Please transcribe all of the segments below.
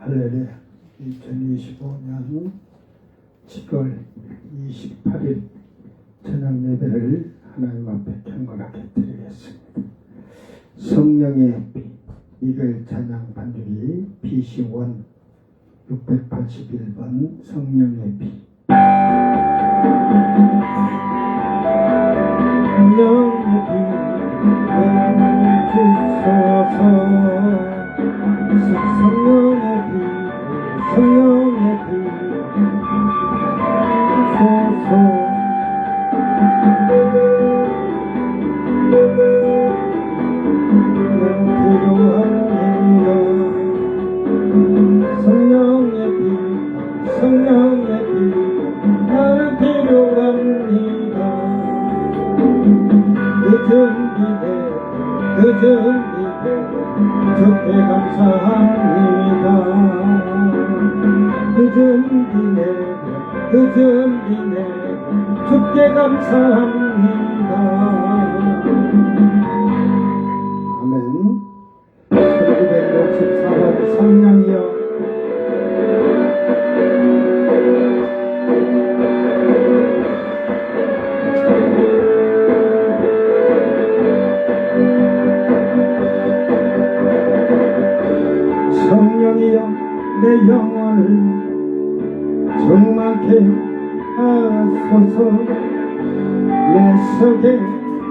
할렐루야. 2025년 7월 28일 저녁 예배를 하나님 앞에 경건하게 드리겠습니다. 성령의 비, 이글 찬양 반주리 BC1 681번 성령의 비. 성령의 비 주소서. 성령의 비, 성령의 비 주소서. 성령의 비, 성령의 비 나는 필요합니다. 늦은 비대 주께 감사합니다. 늦은 비내 주께 감사합니다. 아멘. 1964번 성령이여 성령이여 내 영혼을 충만케 하소서. 내 속에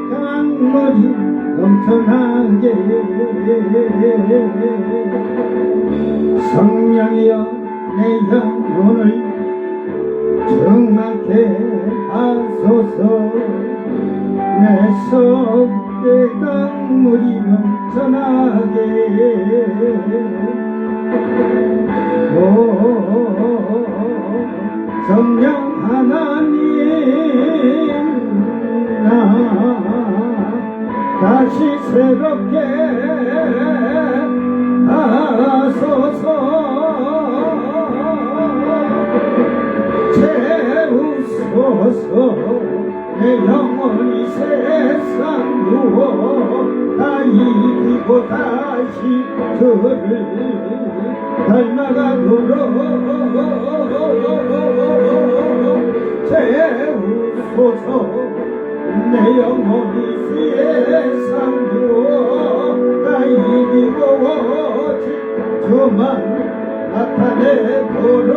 강물이 넘쳐나게. 성령이여 내 영혼을 충만케 하소서. 내 속에 강물이 넘쳐나게. 오 성령 하나님 나 다시 새롭게 하소서. 채우소서. 내 영혼이 세상 누워 다 이기고 다시 그를 닮아가도록 채우소서. 내 영혼이 세상 누워 다 이기고 오직 주만 나타내도록.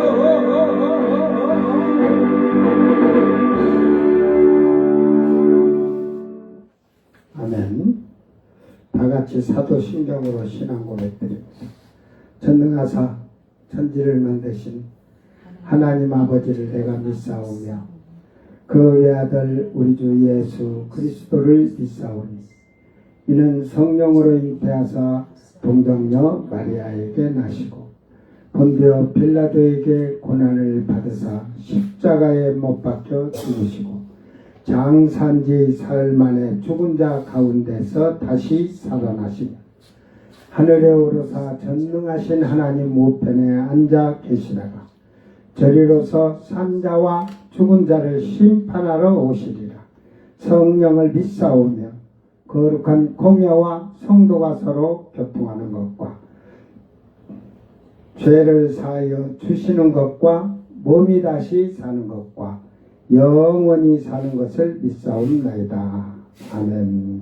아멘. 다같이 사도신경으로 신앙 고백드립니다. 전능하사 천지를 만드신 하나님 아버지를 내가 믿사오며 그 외아들 우리 주 예수 그리스도를 믿사오니 이는 성령으로 잉태하사 동정녀 마리아에게 나시고 본디오 빌라도에게 고난을 받으사 십자가에 못 박혀 죽으시고 장산지 사흘 만에 죽은 자 가운데서 다시 살아나시며 하늘에 오르사 전능하신 하나님 우편에 앉아 계시다가 저리로서 산자와 죽은 자를 심판하러 오시리라. 성령을 믿사오며 거룩한 공회와 성도가 서로 교통하는 것과 죄를 사하여 주시는 것과 몸이 다시 사는 것과 영원히 사는 것을 믿사옵나이다. 아멘.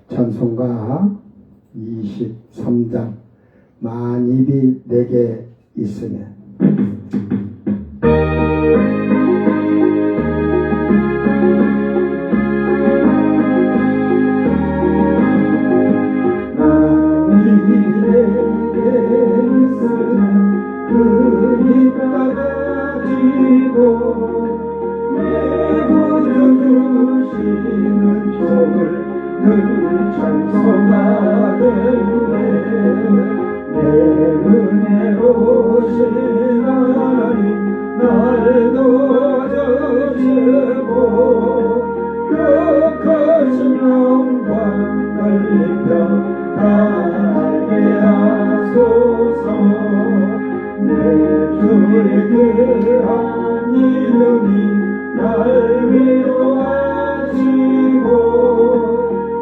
찬송가 23장 만입이 내게 있으면. 날 위로하시고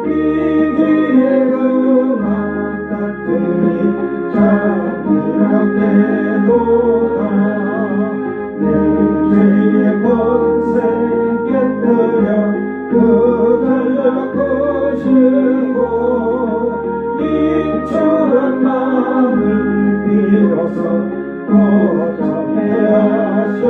이기에 그 맘 같으니 자 주셔서 거듭게 하셨네.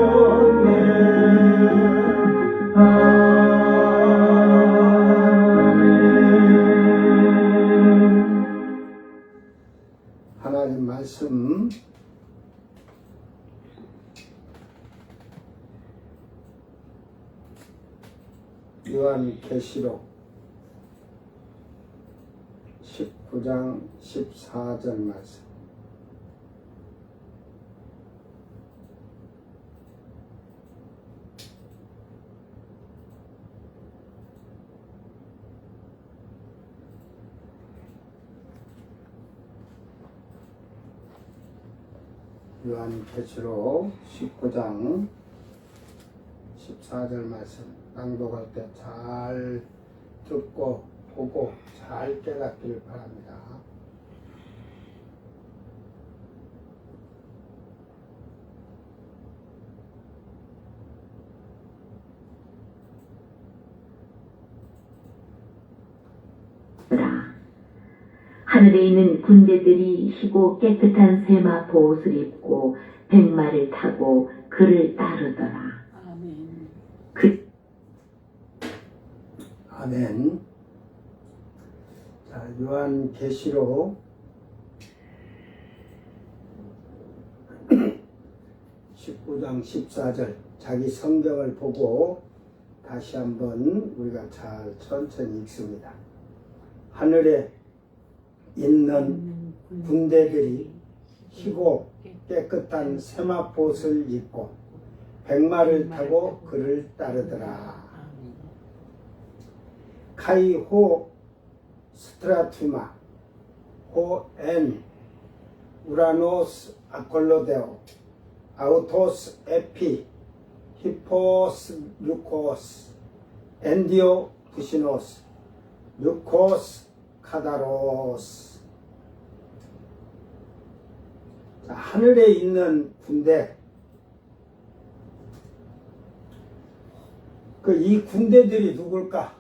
하나님 말씀 요한계시록 19장 14절 말씀. 요한계시록 19장 14절 말씀 낭독할 때 잘 듣고 보고 잘 깨닫기를 바랍니다. 하늘에 있는 군대들이 희고 깨끗한 세마포 옷을 입고 백마를 타고 그를 따르더라. 아멘. 아멘. 자, 요한계시록 19장 14절 자기 성경을 보고 다시 한번 우리가 잘 천천히 읽습니다. 하늘에 있는 군대들이 희고 깨끗한 세마포옷을 입고 백마를 타고 그를 따르더라. 카이호 스트라투마 호엔 우라노스 아콜로데오 아우토스 에피 히포스 루코스 엔디오 부시노스 루코스 카다로스. 자, 하늘에 있는 군대, 이 군대들이 누굴까?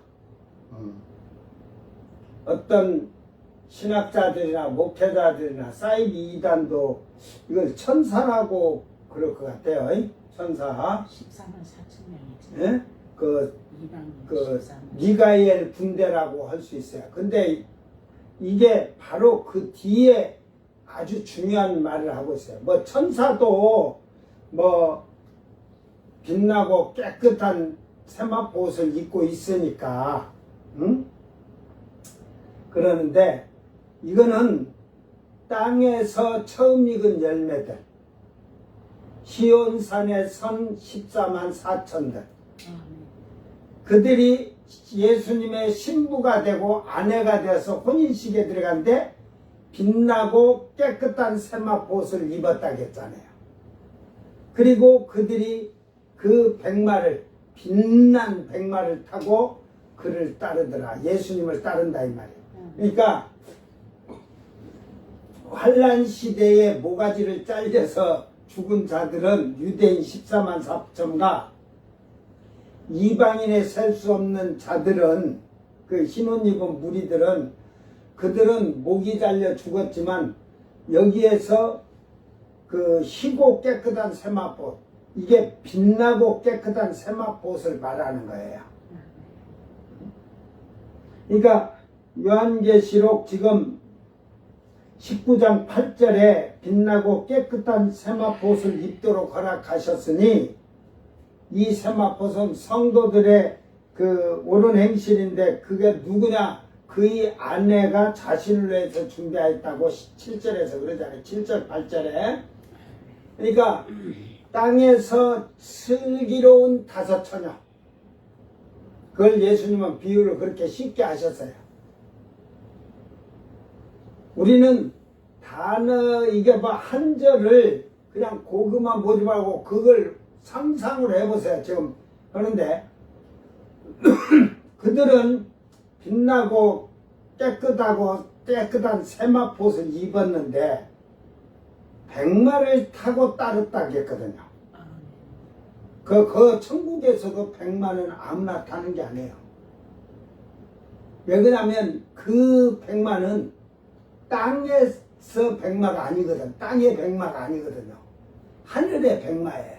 어떤 신학자들이나 목회자들이나 사이비 이단도 이걸 천사라고 그럴 것 같아요. 천사. 14만 4천 명이죠. 예? 미가엘 군대라고 할 수 있어요. 근데 이게 바로 그 뒤에 아주 중요한 말을 하고 있어요. 뭐 천사도 뭐 빛나고 깨끗한 세마포 옷을 입고 있으니까, 응? 그러는데 이거는 땅에서 처음 익은 열매들, 시온산에 선 14만 4천들, 그들이 예수님의 신부가 되고 아내가 되어서 혼인식에 들어간데 빛나고 깨끗한 세마포옷을 입었다겠잖아요. 그리고 그들이 그 백마를, 빛난 백마를 타고 그를 따르더라. 예수님을 따른다 이 말이에요. 그러니까 환란 시대에 모가지를 잘려서 죽은 자들은 유대인 14만 4천과 이방인의 셀 수 없는 자들은, 그 흰옷 입은 무리들은, 그들은 목이 잘려 죽었지만 여기에서 그 희고 깨끗한 세마포, 이게 빛나고 깨끗한 세마포옷을 말하는 거예요. 그러니까 요한계시록 지금 19장 8절에 빛나고 깨끗한 세마포옷을 입도록 허락하셨으니 이 세마포옷은 성도들의 그 옳은 행실인데 그게 누구냐? 그의 아내가 자신을 위해서 준비하였다고 7절에서 그러잖아요. 7절 8절에. 그러니까 땅에서 슬기로운 다섯 처녀, 그걸 예수님은 비유를 그렇게 쉽게 하셨어요. 우리는 단어 이게 뭐 한 절을 그냥 고그만 모집하고 그걸 상상을 해보세요. 지금 그런데 그들은 빛나고 깨끗한 세마포옷을 입었는데 백마를 타고 따랐다겠거든요. 그 천국에서도 백마는 아무나 타는 게 아니에요. 왜 그러냐면 그 백마는 땅에 백마가 아니거든. 땅의 백마가 아니거든요. 하늘의 백마예요.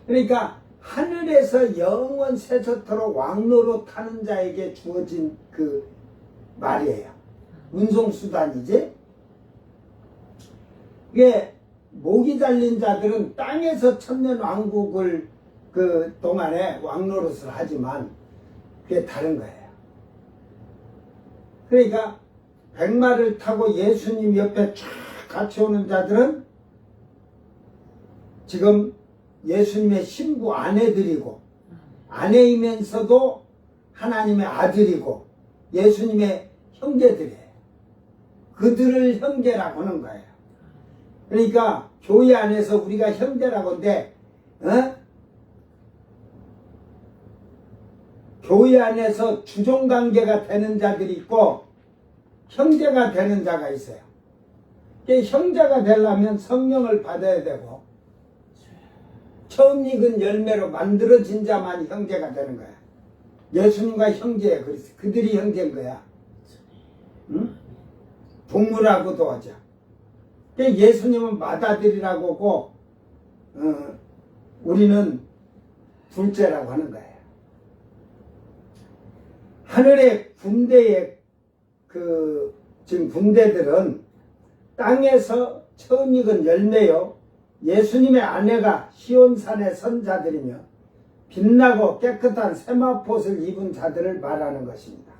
그러니까 하늘에서 영원 세세토록 왕로로 타는 자에게 주어진 그 말이에요. 운송수단이지. 이게 목이 잘린 자들은 땅에서 천년 왕국을 그 동안에 왕노릇을 하지만 그게 다른 거예요. 그러니까 백마를 타고 예수님 옆에 쫙 같이 오는 자들은 지금 예수님의 신부 아내들이고 아내이면서도 하나님의 아들이고 예수님의 형제들이에요. 그들을 형제라고 하는 거예요. 그러니까 교회 안에서 우리가 형제라고 하는데 교회 안에서 주종관계가 되는 자들이 있고 형제가 되는 자가 있어요. 형제가 되려면 성령을 받아야 되고 처음 익은 열매로 만들어진 자만이 형제가 되는 거야. 예수님과 형제예요. 그래서 그들이 형제인 거야. 응? 동물하고도 하자. 예수님은 맏아들이라고 하고 우리는 둘째라고 하는 거예요. 하늘의 군대의 지금 군대들은 땅에서 처음 익은 열매요. 예수님의 아내가 시온산의 선자들이며 빛나고 깨끗한 세마포옷을 입은 자들을 말하는 것입니다.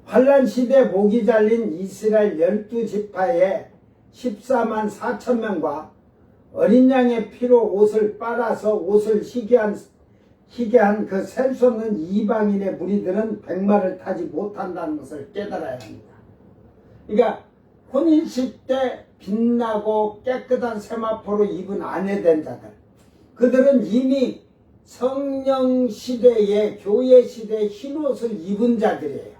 환란 시대 목이 잘린 이스라엘 12지파의 14만 4천 명과 어린 양의 피로 옷을 빨아서 옷을 희게한 그 셀 수 없는 이방인의 무리들은 백마를 타지 못한다는 것을 깨달아야 합니다. 그러니까 혼인식 때 빛나고 깨끗한 세마포로 입은 아내된 자들, 그들은 이미 성령 시대에 교회 시대에 흰옷을 입은 자들이에요.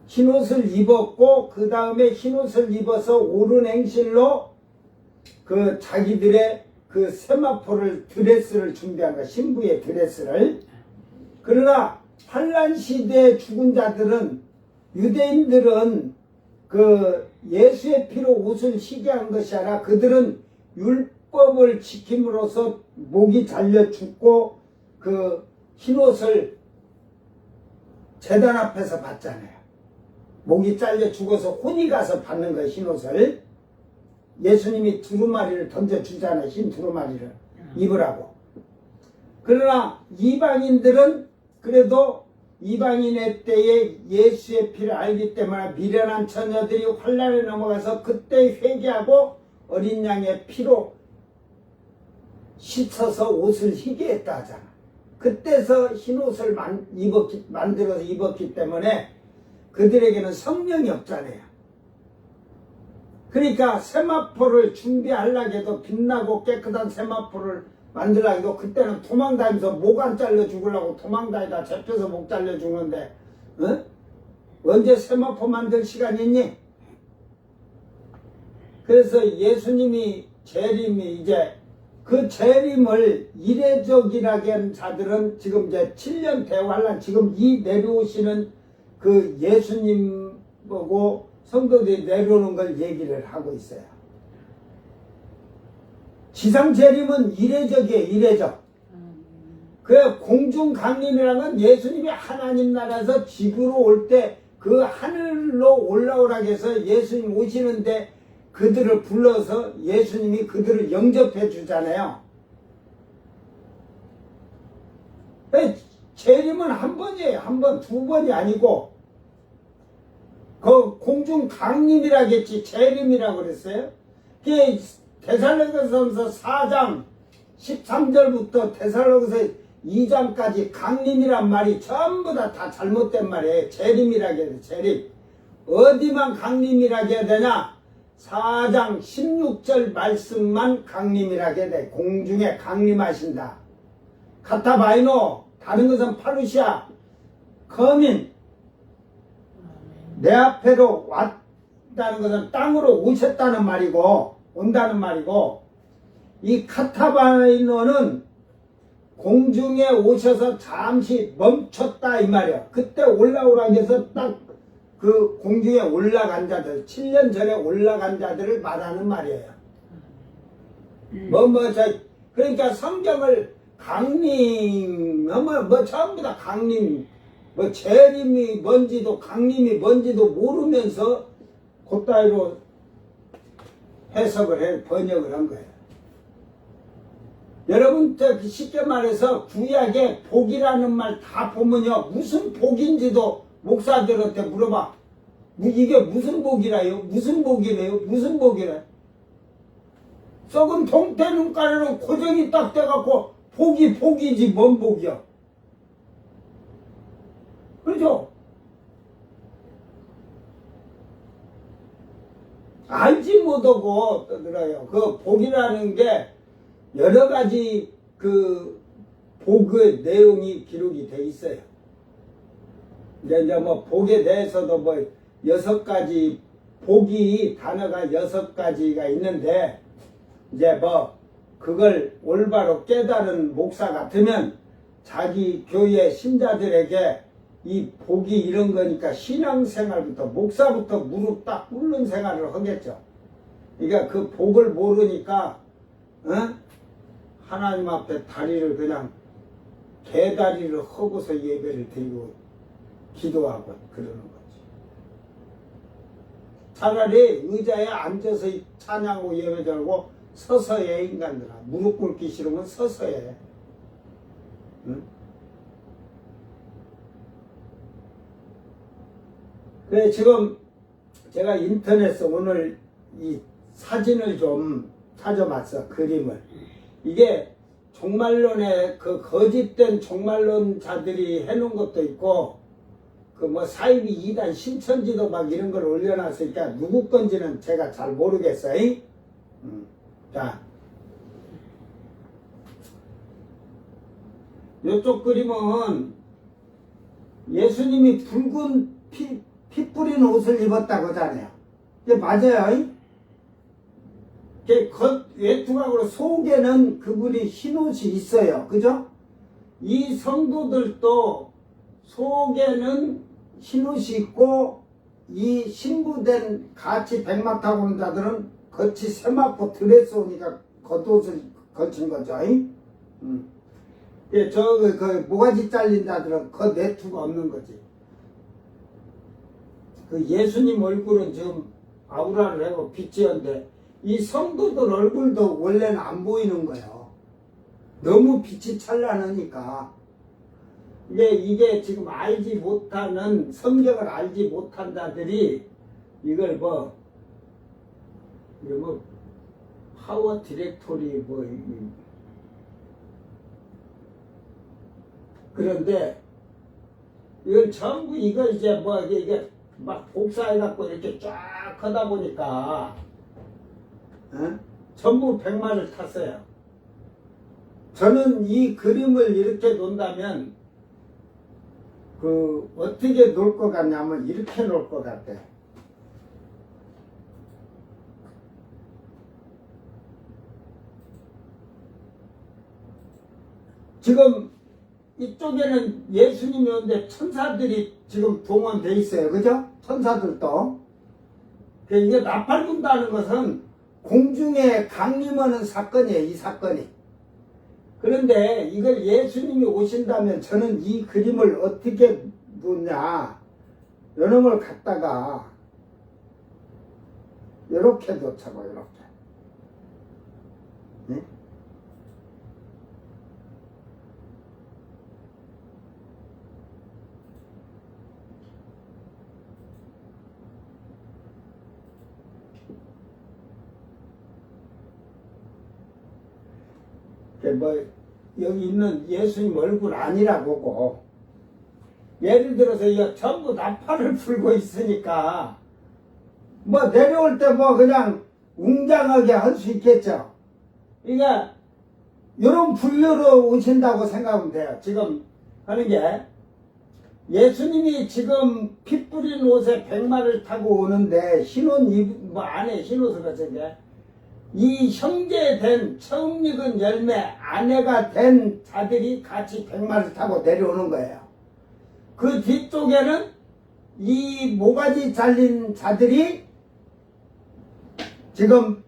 흰옷을 입었고 그 다음에 흰옷을 입어서 옳은 행실로 그 자기들의 그 세마포를 드레스를 준비한 거야. 신부의 드레스를. 그러나 환란 시대에 죽은 자들은 유대인들은 그 예수의 피로 옷을 희게 한 것이 아니라 그들은 율법을 지킴으로써 목이 잘려 죽고 그 흰옷을 제단 앞에서 받잖아요. 목이 잘려 죽어서 혼이 가서 받는 거예요. 흰옷을. 예수님이 두루마리를 던져주잖아요. 흰 두루마리를 입으라고. 그러나 이방인들은 그래도 이방인의 때에 예수의 피를 알기 때문에 미련한 처녀들이 환란에 넘어가서 그때 회개하고 어린 양의 피로 씻어서 옷을 희게 했다 하잖아. 그때서 흰옷을 만들어서 입었기 때문에 그들에게는 성령이 없잖아요. 그러니까 세마포를 준비하려고 해도 빛나고 깨끗한 세마포를 만들려고 해도 그때는 도망다니면서 목 안 잘려 죽으려고 도망다니다 잡혀서 목 잘려 죽는데 언제 세마포 만들 시간이 있니? 그래서 예수님이 재림이 이제 그 재림을 이례적이라게 한 자들은 지금 이제 7년 대환란 지금 이 내려오시는 그 예수님 보고 성도들이 내려오는 걸 얘기를 하고 있어요. 지상 재림은 이례적이에요. 이례적. 그 공중 강림이라는 건 예수님이 하나님 나라에서 지구로 올 때 그 하늘로 올라오라고 해서 예수님 오시는데 그들을 불러서 예수님이 그들을 영접해 주잖아요. 재림은 한 번이에요. 한 번, 두 번이 아니고 그 공중 강림이라겠지 재림이라고 그랬어요. 그게 데살로니가서 4장 13절부터 데살로니가서 2장까지 강림이란 말이 전부 다 잘못된 말이에요. 재림이라게 해야 돼. 재림. 어디만 강림이라게 해야 되냐? 4장 16절 말씀만 강림이라게 해야 돼. 공중에 강림하신다. 카타바이노, 다른 것은 파루시아, 거민, 내 앞에로 왔다는 것은 땅으로 오셨다는 말이고 온다는 말이고, 이 카타바이노는 공중에 오셔서 잠시 멈췄다 이 말이야. 그때 올라오라고 해서 딱 그 공중에 올라간 자들, 7년 전에 올라간 자들을 말하는 말이에요. 그러니까 성경을 강림하면 전부 다 강림, 재림이 뭔지도 강림이 뭔지도 모르면서 그따위로 번역을 한 거예요. 여러분, 쉽게 말해서 구약에 복이라는 말 다 보면요, 무슨 복인지도 목사들한테 물어봐. 이게 무슨 복이라요? 무슨 복이래요? 무슨 복이래? 썩은 동태 눈가에는 고정이 딱 돼갖고 복이지 뭔 복이야? 그렇죠? 알지 못하고 떠들어요. 그 복이라는 게 여러 가지 그 복의 내용이 기록이 돼 있어요. 이제 뭐 복에 대해서도 뭐 6가지 복이 단어가 6가지가 있는데 이제 뭐 그걸 올바로 깨달은 목사 같으면 자기 교회 신자들에게 이 복이 이런 거니까 신앙생활부터 목사부터 무릎 딱 꿇는 생활을 하겠죠. 그러니까 그 복을 모르니까 하나님 앞에 다리를 그냥 개다리를 허고서 예배를 드리고 기도하고 그러는 거지. 차라리 의자에 앉아서 찬양하고 예배드리고 서서 해. 인간들아, 무릎 꿇기 싫으면 서서 해. 응? 그래, 지금 제가 인터넷에 오늘 이 사진을 좀 찾아봤어. 그림을. 이게 종말론에 그 거짓된 종말론자들이 해놓은 것도 있고 그 뭐 사이비 이단 신천지도 막 이런 걸 올려놨으니까 누구 건지는 제가 잘 모르겠어요. 자, 이쪽 그림은 예수님이 붉은 피 뿌린 옷을 입었다고 하잖아요. 이게 맞아요. 겉 외투각으로 속에는 그분이 흰 옷이 있어요. 그죠? 이 성도들도 속에는 흰 옷이 있고 이 신부된 같이 백마 타고 오는 자들은 겉이 세마포 드레스 오니까 겉옷을 걸친 거죠. 그 모가지 잘린 자들은 겉 외투가 없는 거지. 그 예수님 얼굴은 지금 아우라를 하고 빛이었는데 이 성도들 얼굴도 원래는 안 보이는 거예요. 너무 빛이 찬란하니까. 이게 지금 알지 못하는, 성경을 알지 못한 자들이 이걸 파워 디렉토리 그런데 이걸 전부 이걸 이제 이게 막 복사해갖고 이렇게 쫙 하다 보니까 전부 백마를 탔어요. 저는 이 그림을 이렇게 놓는다면 어떻게 놓을 것 같냐면 이렇게 놓을 것 같아. 지금 이쪽에는 예수님이 오는데 천사들이 지금 동원돼 있어요. 그죠? 천사들도. 이게 나팔 분다는 것은 공중에 강림하는 사건이에요. 이 사건이. 그런데 이걸 예수님이 오신다면 저는 이 그림을 어떻게 놓냐. 요놈을 갖다가 이렇게 놓자고 이렇게. 네? 여기 있는 예수님 얼굴 아니라 보고 예를 들어서 이거 전부 나팔을 불고 있으니까 내려올 때 그냥 웅장하게 할 수 있겠죠. 그러니까 이런 분류로 오신다고 생각하면 돼요. 지금 하는 게 예수님이 지금 피 뿌린 옷에 백마를 타고 오는데 흰옷 안에 흰옷을 가진 게 이 형제된 처음 익은 열매 아내가 된 자들이 같이 백마를 타고 내려오는 거예요. 그 뒤쪽에는 이 모가지 잘린 자들이 지금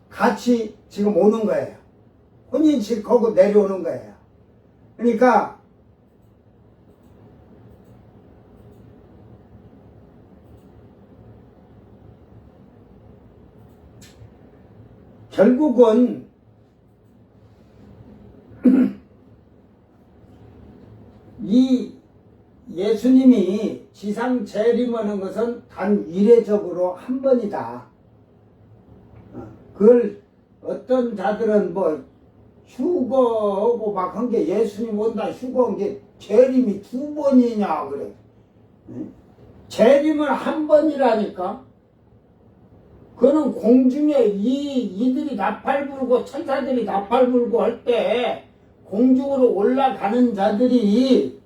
같이 지금 오는 거예요. 혼인식하고 내려오는 거예요. 그러니까 결국은 이 예수님이 지상 재림하는 것은 단 이례적으로 한 번이다. 그걸 어떤 자들은 뭐 휴거하고 막 한 게 예수님 온다 휴거한 게 재림이 두 번이냐 그래. 재림은 한 번이라니까. 그는 공중에 이들이 나팔 불고 천사들이 나팔 불고 할 때 공중으로 올라가는 자들이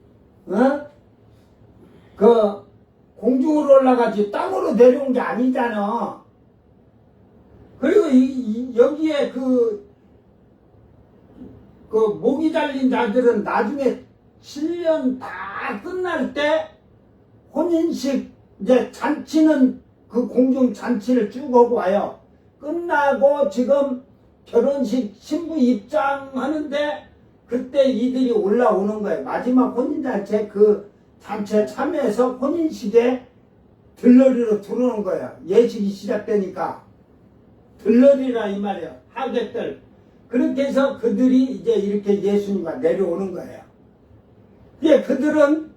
그 공중으로 올라가지 땅으로 내려온 게 아니잖아. 그리고 여기에 그 목이 달린 자들은 나중에 7년 다 끝날 때 혼인식 이제 잔치는 그 공중 잔치를 쭉 하고 와요. 끝나고 지금 결혼식 신부 입장하는데 그때 이들이 올라오는 거예요. 마지막 혼인잔치 그 잔치에 참여해서 혼인식에 들러리로 들어오는 거예요. 예식이 시작되니까 들러리라 이 말이에요. 하객들. 그렇게 해서 그들이 이제 이렇게 예수님과 내려오는 거예요. 예, 그들은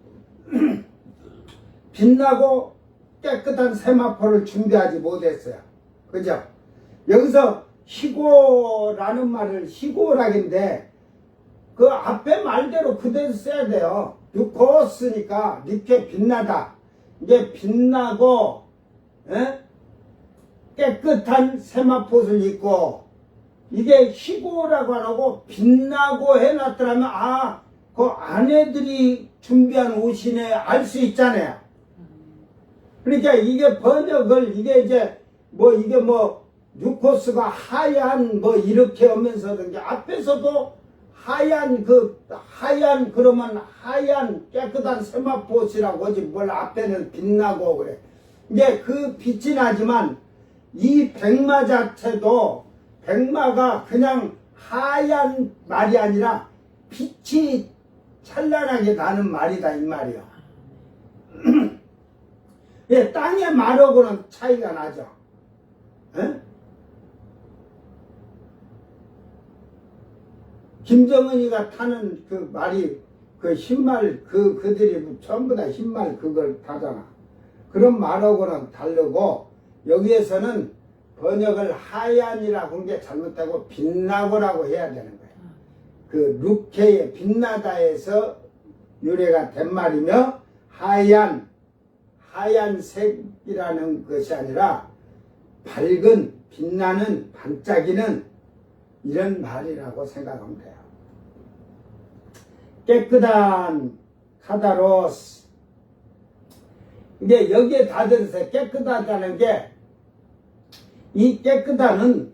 빛나고 깨끗한 세마포를 준비하지 못했어요. 그죠? 여기서 희고라는 말을 희고락인데 그 앞에 말대로 그대로 써야 돼요. 뉴코스니까 이렇게 빛나다. 이게 빛나고 깨끗한 세마포를 입고 이게 희고라고 안 하고 빛나고 해놨더라면 그 아내들이 준비한 옷이네 알 수 있잖아요. 그러니까 이게 번역을 이게 이제 이게 뉴코스가 하얀 이렇게 하면서 이제 앞에서도 하얀 그러면 하얀 깨끗한 세마포옷이라고 하지 뭘 앞에는 빛나고 그래. 이게 그 빛이 나지만 이 백마 자체도 백마가 그냥 하얀 말이 아니라 빛이 찬란하게 나는 말이다 이 말이야. 예, 땅의 말하고는 차이가 나죠. 에? 김정은이가 타는 그 말이 그 흰말 그들이 전부 다 흰말 그걸 타잖아. 그런 말하고는 다르고 여기에서는 번역을 하얀이라고 한 게 잘못되고 빛나고라고 해야 되는 거예요. 그 루케의 빛나다에서 유래가 된 말이며 하얀색이라는 것이 아니라 밝은 빛나는 반짝이는 이런 말이라고 생각하면 돼요. 깨끗한 카다로스. 이게 여기에 다 들으세요. 깨끗하다는 게 이 깨끗한은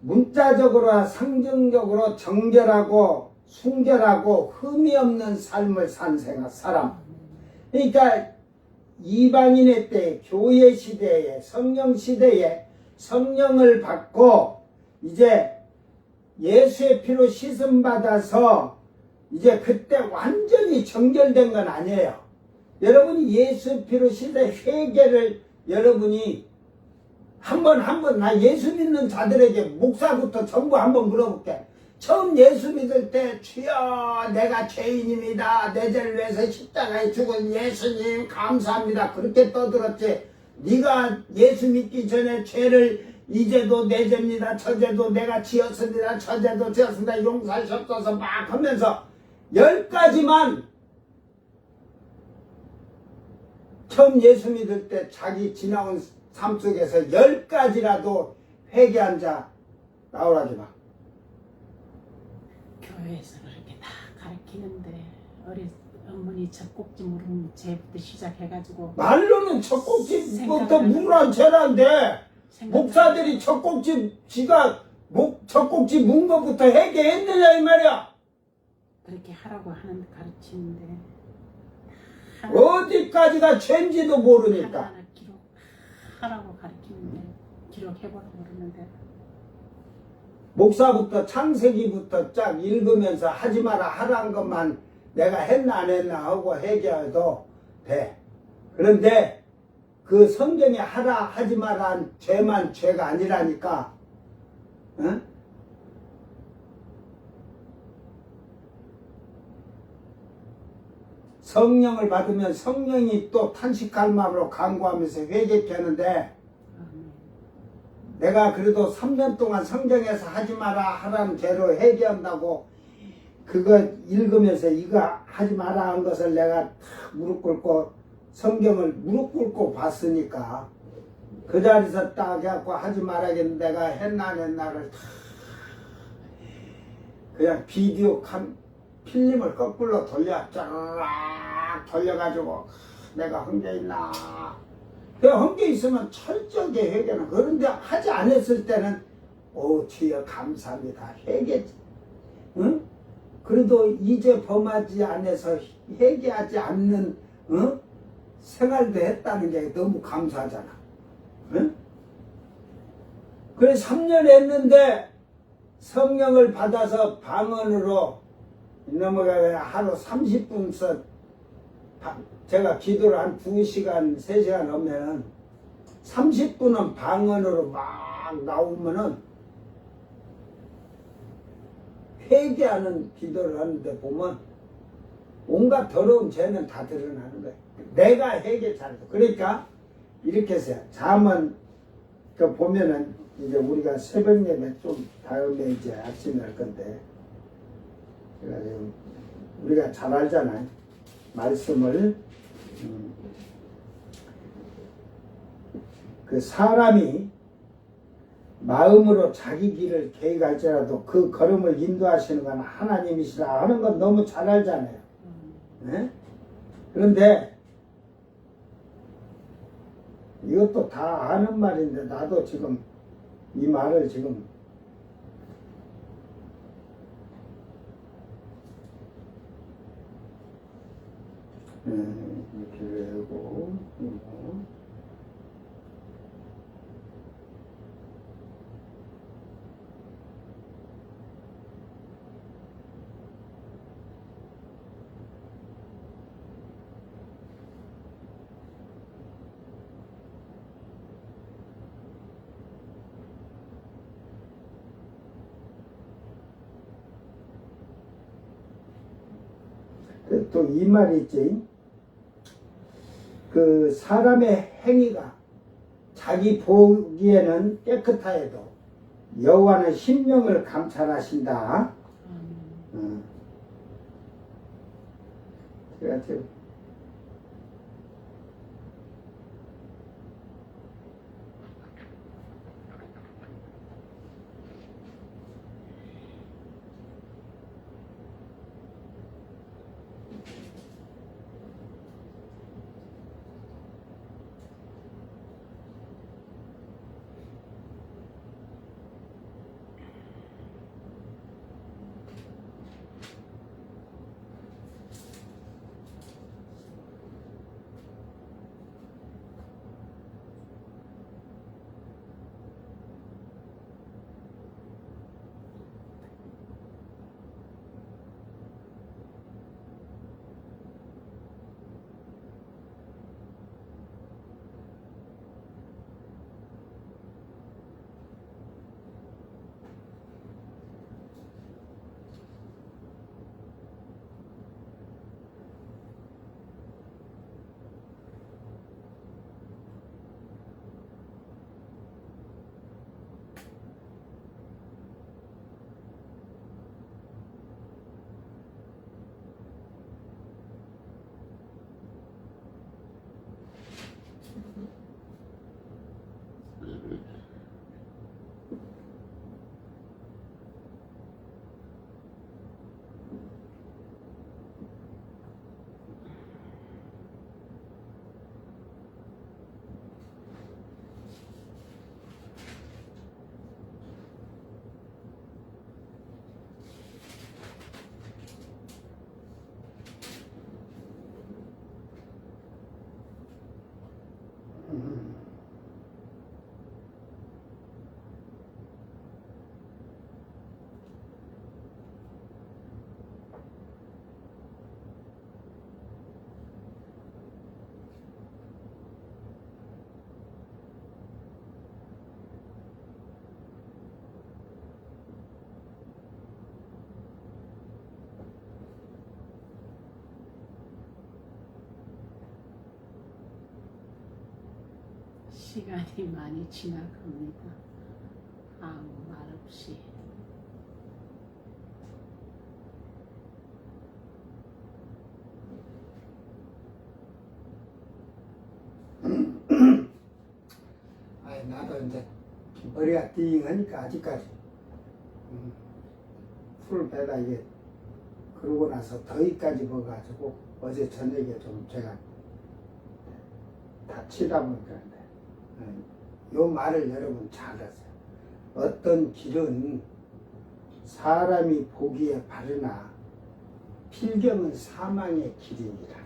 문자적으로나 상징적으로 정결하고 순결하고 흠이 없는 삶을 산 사람. 그러니까 이방인의 때 교회 시대에 성령 시대에 성령을 받고 이제 예수의 피로 씻음 받아서 이제 그때 완전히 정결된 건 아니에요. 여러분이 예수 피로 씻어 회개를 여러분이 한 번 나 예수 믿는 자들에게 목사부터 전부 한번 물어볼게. 처음 예수 믿을 때 주여 내가 죄인입니다. 내 죄를 위해서 십자가에 죽은 예수님 감사합니다. 그렇게 떠들었지. 네가 예수 믿기 전에 죄를 이제도 내 죄입니다. 저 죄도 내가 지었습니다. 저 죄도 지었습니다. 용서하셨어서 막 하면서 10가지만 처음 예수 믿을 때 자기 지나온 삶 속에서 10가지라도 회개한 자 나오라지 마. 교회에서 그렇게 다 가르치는데 어머니 젖꼭지 물은 죄부터 시작해가지고 말로는 젖꼭지부터 물으란 죄란데 목사들이 젖꼭지 지가 젖꼭지 문 것부터 회개했느냐 이 말이야. 그렇게 하라고 하는 가르치는데 어디까지가 죄인지도 모르니까. 하나하나 기록하라고 가르치는데 기록해보라고 그러는데 목사부터 창세기부터 쫙 읽으면서 하지 마라 하라는 것만 내가 했나 안 했나 하고 해결해도 돼. 그런데 그 성경에 하라 하지 마라는 죄만 죄가 아니라니까. 응? 성령을 받으면 성령이 또 탄식할 마음으로 간구하면서 회개케 하는데 내가 그래도 3년 동안 성경에서 하지 마라 하라는 죄로 회개한다고 그거 읽으면서 이거 하지 마라 한 것을 내가 탁 무릎 꿇고 성경을 무릎 꿇고 봤으니까 그 자리에서 딱 해갖고 하지 말아야겠는데 내가 했나 안 했나를 다 그냥 비디오 필름을 거꾸로 쫙 돌려가지고 내가 한 게 있나 그 한 게 있으면 철저하게 회개는 그런데 하지 않았을 때는 오 주여 감사합니다 회개지 응? 그래도 이제 범하지 않아서 회개하지 않는 응? 생활도 했다는 게 너무 감사하잖아 응? 그래 3년 했는데 성령을 받아서 방언으로 넘어가야 하루 30분서 제가 기도를 한 2시간, 3시간 하면은 30분은 방언으로 막 나오면은 회개하는 기도를 하는데 보면 온갖 더러운 죄는 다 드러나는 거예요. 내가 회개 잘해서. 그러니까 이렇게 해서 잠은 그 보면은 이제 우리가 새벽 예배 좀 다음에 이제 아침에 할 건데 제가 지금 우리가 잘 알잖아요. 말씀을 그 사람이 마음으로 자기 길을 계획할지라도 그 걸음을 인도하시는 건 하나님이시라 하는 건 너무 잘 알잖아요. 네? 그런데 이것도 다 아는 말인데 나도 지금 이 말을 지금 이렇게 하고 또 이 말이 있지. 그 사람의 행위가 자기 보기에는 깨끗하여도 여호와는 심령을 감찰하신다. 제가 지금 시간이 많이 지나갑니다. 아무 말 없이. 아니, 나도 이제 머리가 띵하니까 아직까지 풀을 빼다 이게 그러고 나서 더위까지 먹어가지고 어제 저녁에 좀 제가 다치다 보니까 요 말을 여러분 잘 하세요. 어떤 길은 사람이 보기에 바르나 필경은 사망의 길이니라.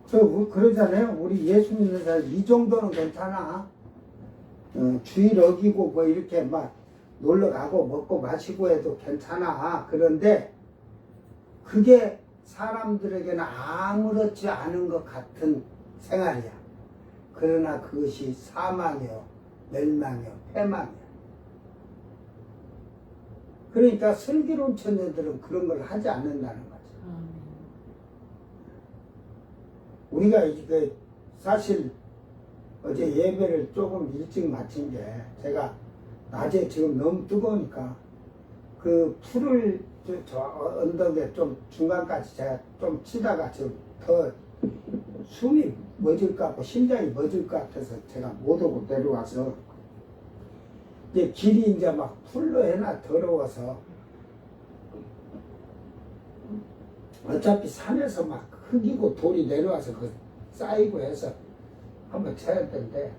그러잖아요. 우리 예수 믿는 사람 이 정도는 괜찮아. 주일 어기고 뭐 이렇게 막 놀러 가고 먹고 마시고 해도 괜찮아. 그런데 그게 사람들에게는 아무렇지 않은 것 같은 생활이야. 그러나 그것이 사망이요, 멸망이요, 패망이야. 그러니까 슬기로운 처녀들은 그런 걸 하지 않는다는 거지. 우리가 이게 사실 어제 예배를 조금 일찍 마친 게 제가 낮에 지금 너무 뜨거우니까 그 풀을 저 언덕에 좀 중간까지 제가 좀 치다가 지금 더 숨이 멎을 것 같고 심장이 멎을 것 같아서 제가 못 오고 내려와서 이제 길이 이제 막 풀로 해나 더러워서 어차피 산에서 막 흙이고 돌이 내려와서 그 쌓이고 해서 한번 쳐야 되는데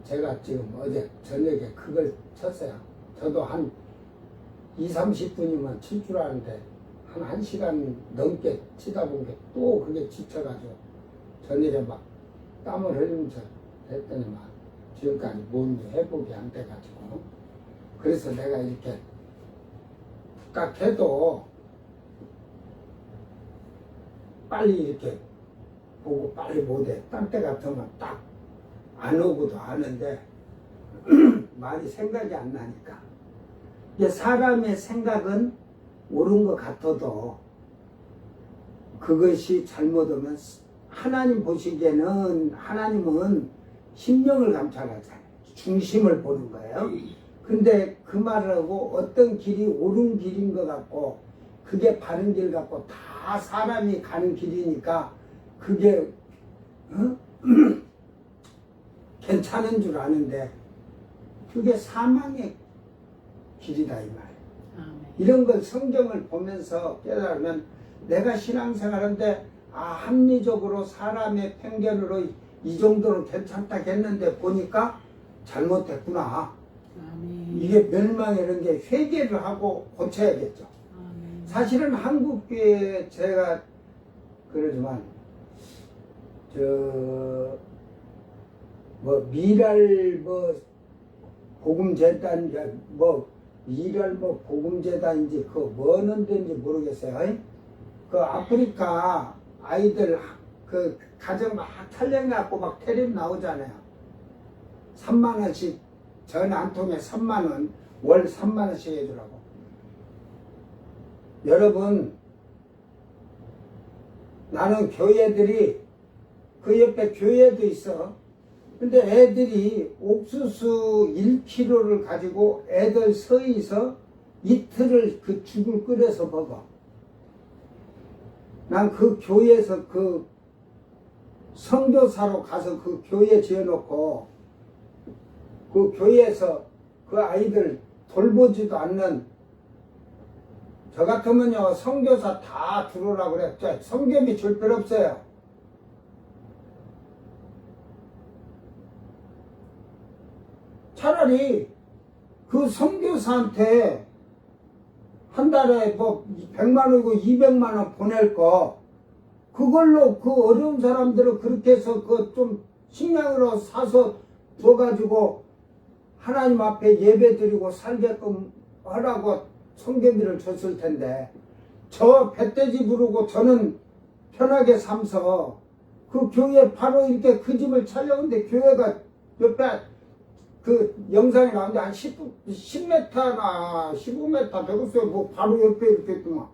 제가 지금 어제 저녁에 그걸 쳤어요. 저도 한 20-30분이면 칠 줄 아는데 한 1시간 넘게 치다 보니까 또 그게 지쳐가지고 저녁에 막 땀을 흘리면서 했더니 막 지금까지 몸이 회복이 안 돼가지고 그래서 내가 이렇게 딱 해도 빨리 이렇게 보고 빨리 못해. 딴 때 같으면 딱 안 오고도 하는데 말이 생각이 안 나니까. 이게 사람의 생각은 옳은 것 같아도 그것이 잘못하면 하나님 보시기에는 하나님은 심령을 감찰하잖아요. 중심을 보는 거예요. 근데 그 말을 하고 어떤 길이 옳은 길인 것 같고 그게 바른 길 같고 다 사람이 가는 길이니까 그게 괜찮은 줄 아는데 그게 사망의 길이다 이 말이에요. 이런 걸 성경을 보면서 깨달으면 내가 신앙생활하는데 합리적으로 사람의 편견으로 이 정도는 괜찮다겠는데 보니까 잘못됐구나. 이게 멸망이라는 게 회개를 하고 고쳐야겠죠. 사실은 한국교회 제가 그러지만 미랄 복음재단 미랄 복음재단인지 그 뭐는 데인지 모르겠어요. 그 아프리카 아이들 그 가정 막 탈령해갖고 막 테레비 나오잖아요. 3만원씩 전 한 통에 3만원 월 3만원씩 해주라고. 여러분 나는 교회들이 그 옆에 교회도 있어. 근데 애들이 옥수수 1kg를 가지고 애들 서이서 이틀을 그 죽을 끓여서 먹어. 난 그 교회에서 그 선교사로 가서 그 교회 지어놓고 그 교회에서 그 아이들 돌보지도 않는 저 같으면요 선교사 다 들어오라고 그래. 선교비 줄 필요 없어요. 차라리 그 선교사한테 한 달에 100만원이고 200만원 보낼 거 그걸로 그 어려운 사람들을 그렇게 해서 그 좀 식량으로 사서 줘가지고 하나님 앞에 예배 드리고 살게끔 하라고 선교비를 줬을 텐데 저 배돼지 부르고 저는 편하게 삼서 그 교회 바로 이렇게 그 집을 찾아오는데 교회가 옆에 그 영상이 나오는데 한 10m나 15m 되겠어요. 뭐 바로 옆에 이렇게 있더만.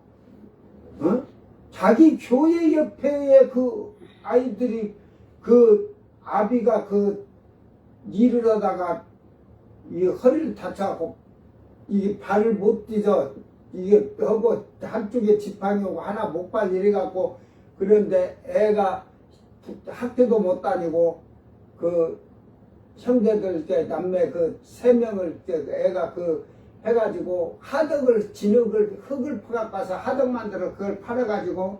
자기 교회 옆에 그 아이들이 그 아비가 그 일을 하다가 이 허리를 다쳐갖고 이게 발을 못 뛰어 이게 하고 한쪽에 지팡이 오고 하나 목발 이래갖고 그런데 애가 학교도 못 다니고 그 형제들 남매 그 3명을 애가 그 해가지고 하덕을 진흙을 흙을 퍼갖고서 하덕 만들어 그걸 팔아가지고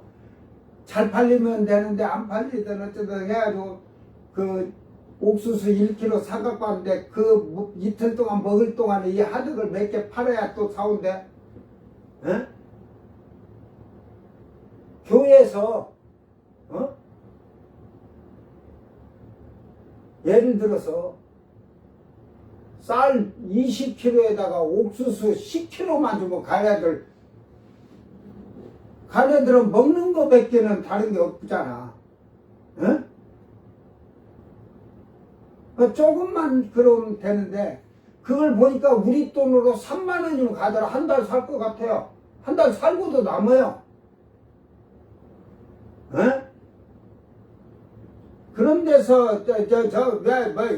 잘 팔리면 되는데 안 팔리든 어쩌든 해가지고 그 옥수수 1kg 사갖고 왔는데 그 이틀 동안 먹을 동안에 이 하덕을 몇 개 팔아야 또 사온대. 에? 교회에서 예를 들어서 쌀 20kg에다가 옥수수 10kg만 주면 가네들은 먹는 거 밖에는 다른 게 없잖아. 에? 조금만 그러면 되는데 그걸 보니까 우리 돈으로 3만 원이면 가더라. 한 달 살 것 같아요. 한 달 살고도 남아요. 에? 그런 데서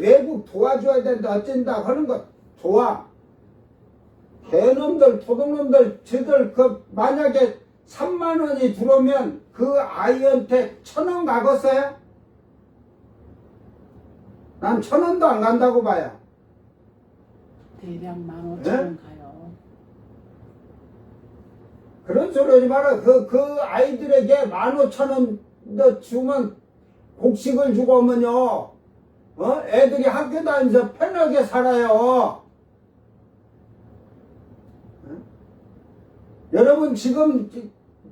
외국 도와줘야 된다 어쩐다 하는 거 좋아. 개놈들 도둑놈들 저들 그 만약에 3만 원이 들어오면 그 아이한테 1,000원 가겠어요? 난 1,000원도 안 간다고 봐요. 대략 15,000원 네? 가요. 그런 소리 하지 마라. 그 아이들에게 15,000원 주면 곡식을 주고 오면요, 애들이 학교 다니면서 편하게 살아요. 여러분 지금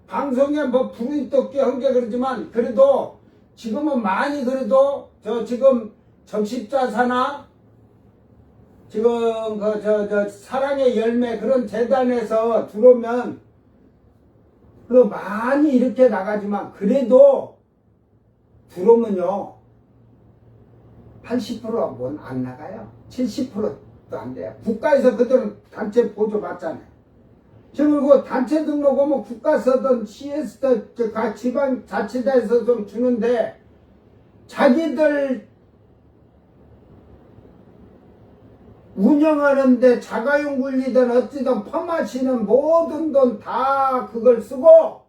방송에 뭐 불이 떴게 한 게 그러지만 그래도 지금은 많이 그래도 지금 적십자사나 지금 사랑의 열매 그런 재단에서 들어오면 그 많이 이렇게 나가지만 그래도 들어오면요 80%는 안 나가요. 70%도 안 돼요. 국가에서 그들은 단체 보조 받잖아요. 지금 그 단체 등록하면 국가서든 CS든 지방 자치단에서 좀 주는데 자기들 운영하는데 자가용 관리든 어찌든 퍼마시는 모든 돈 다 그걸 쓰고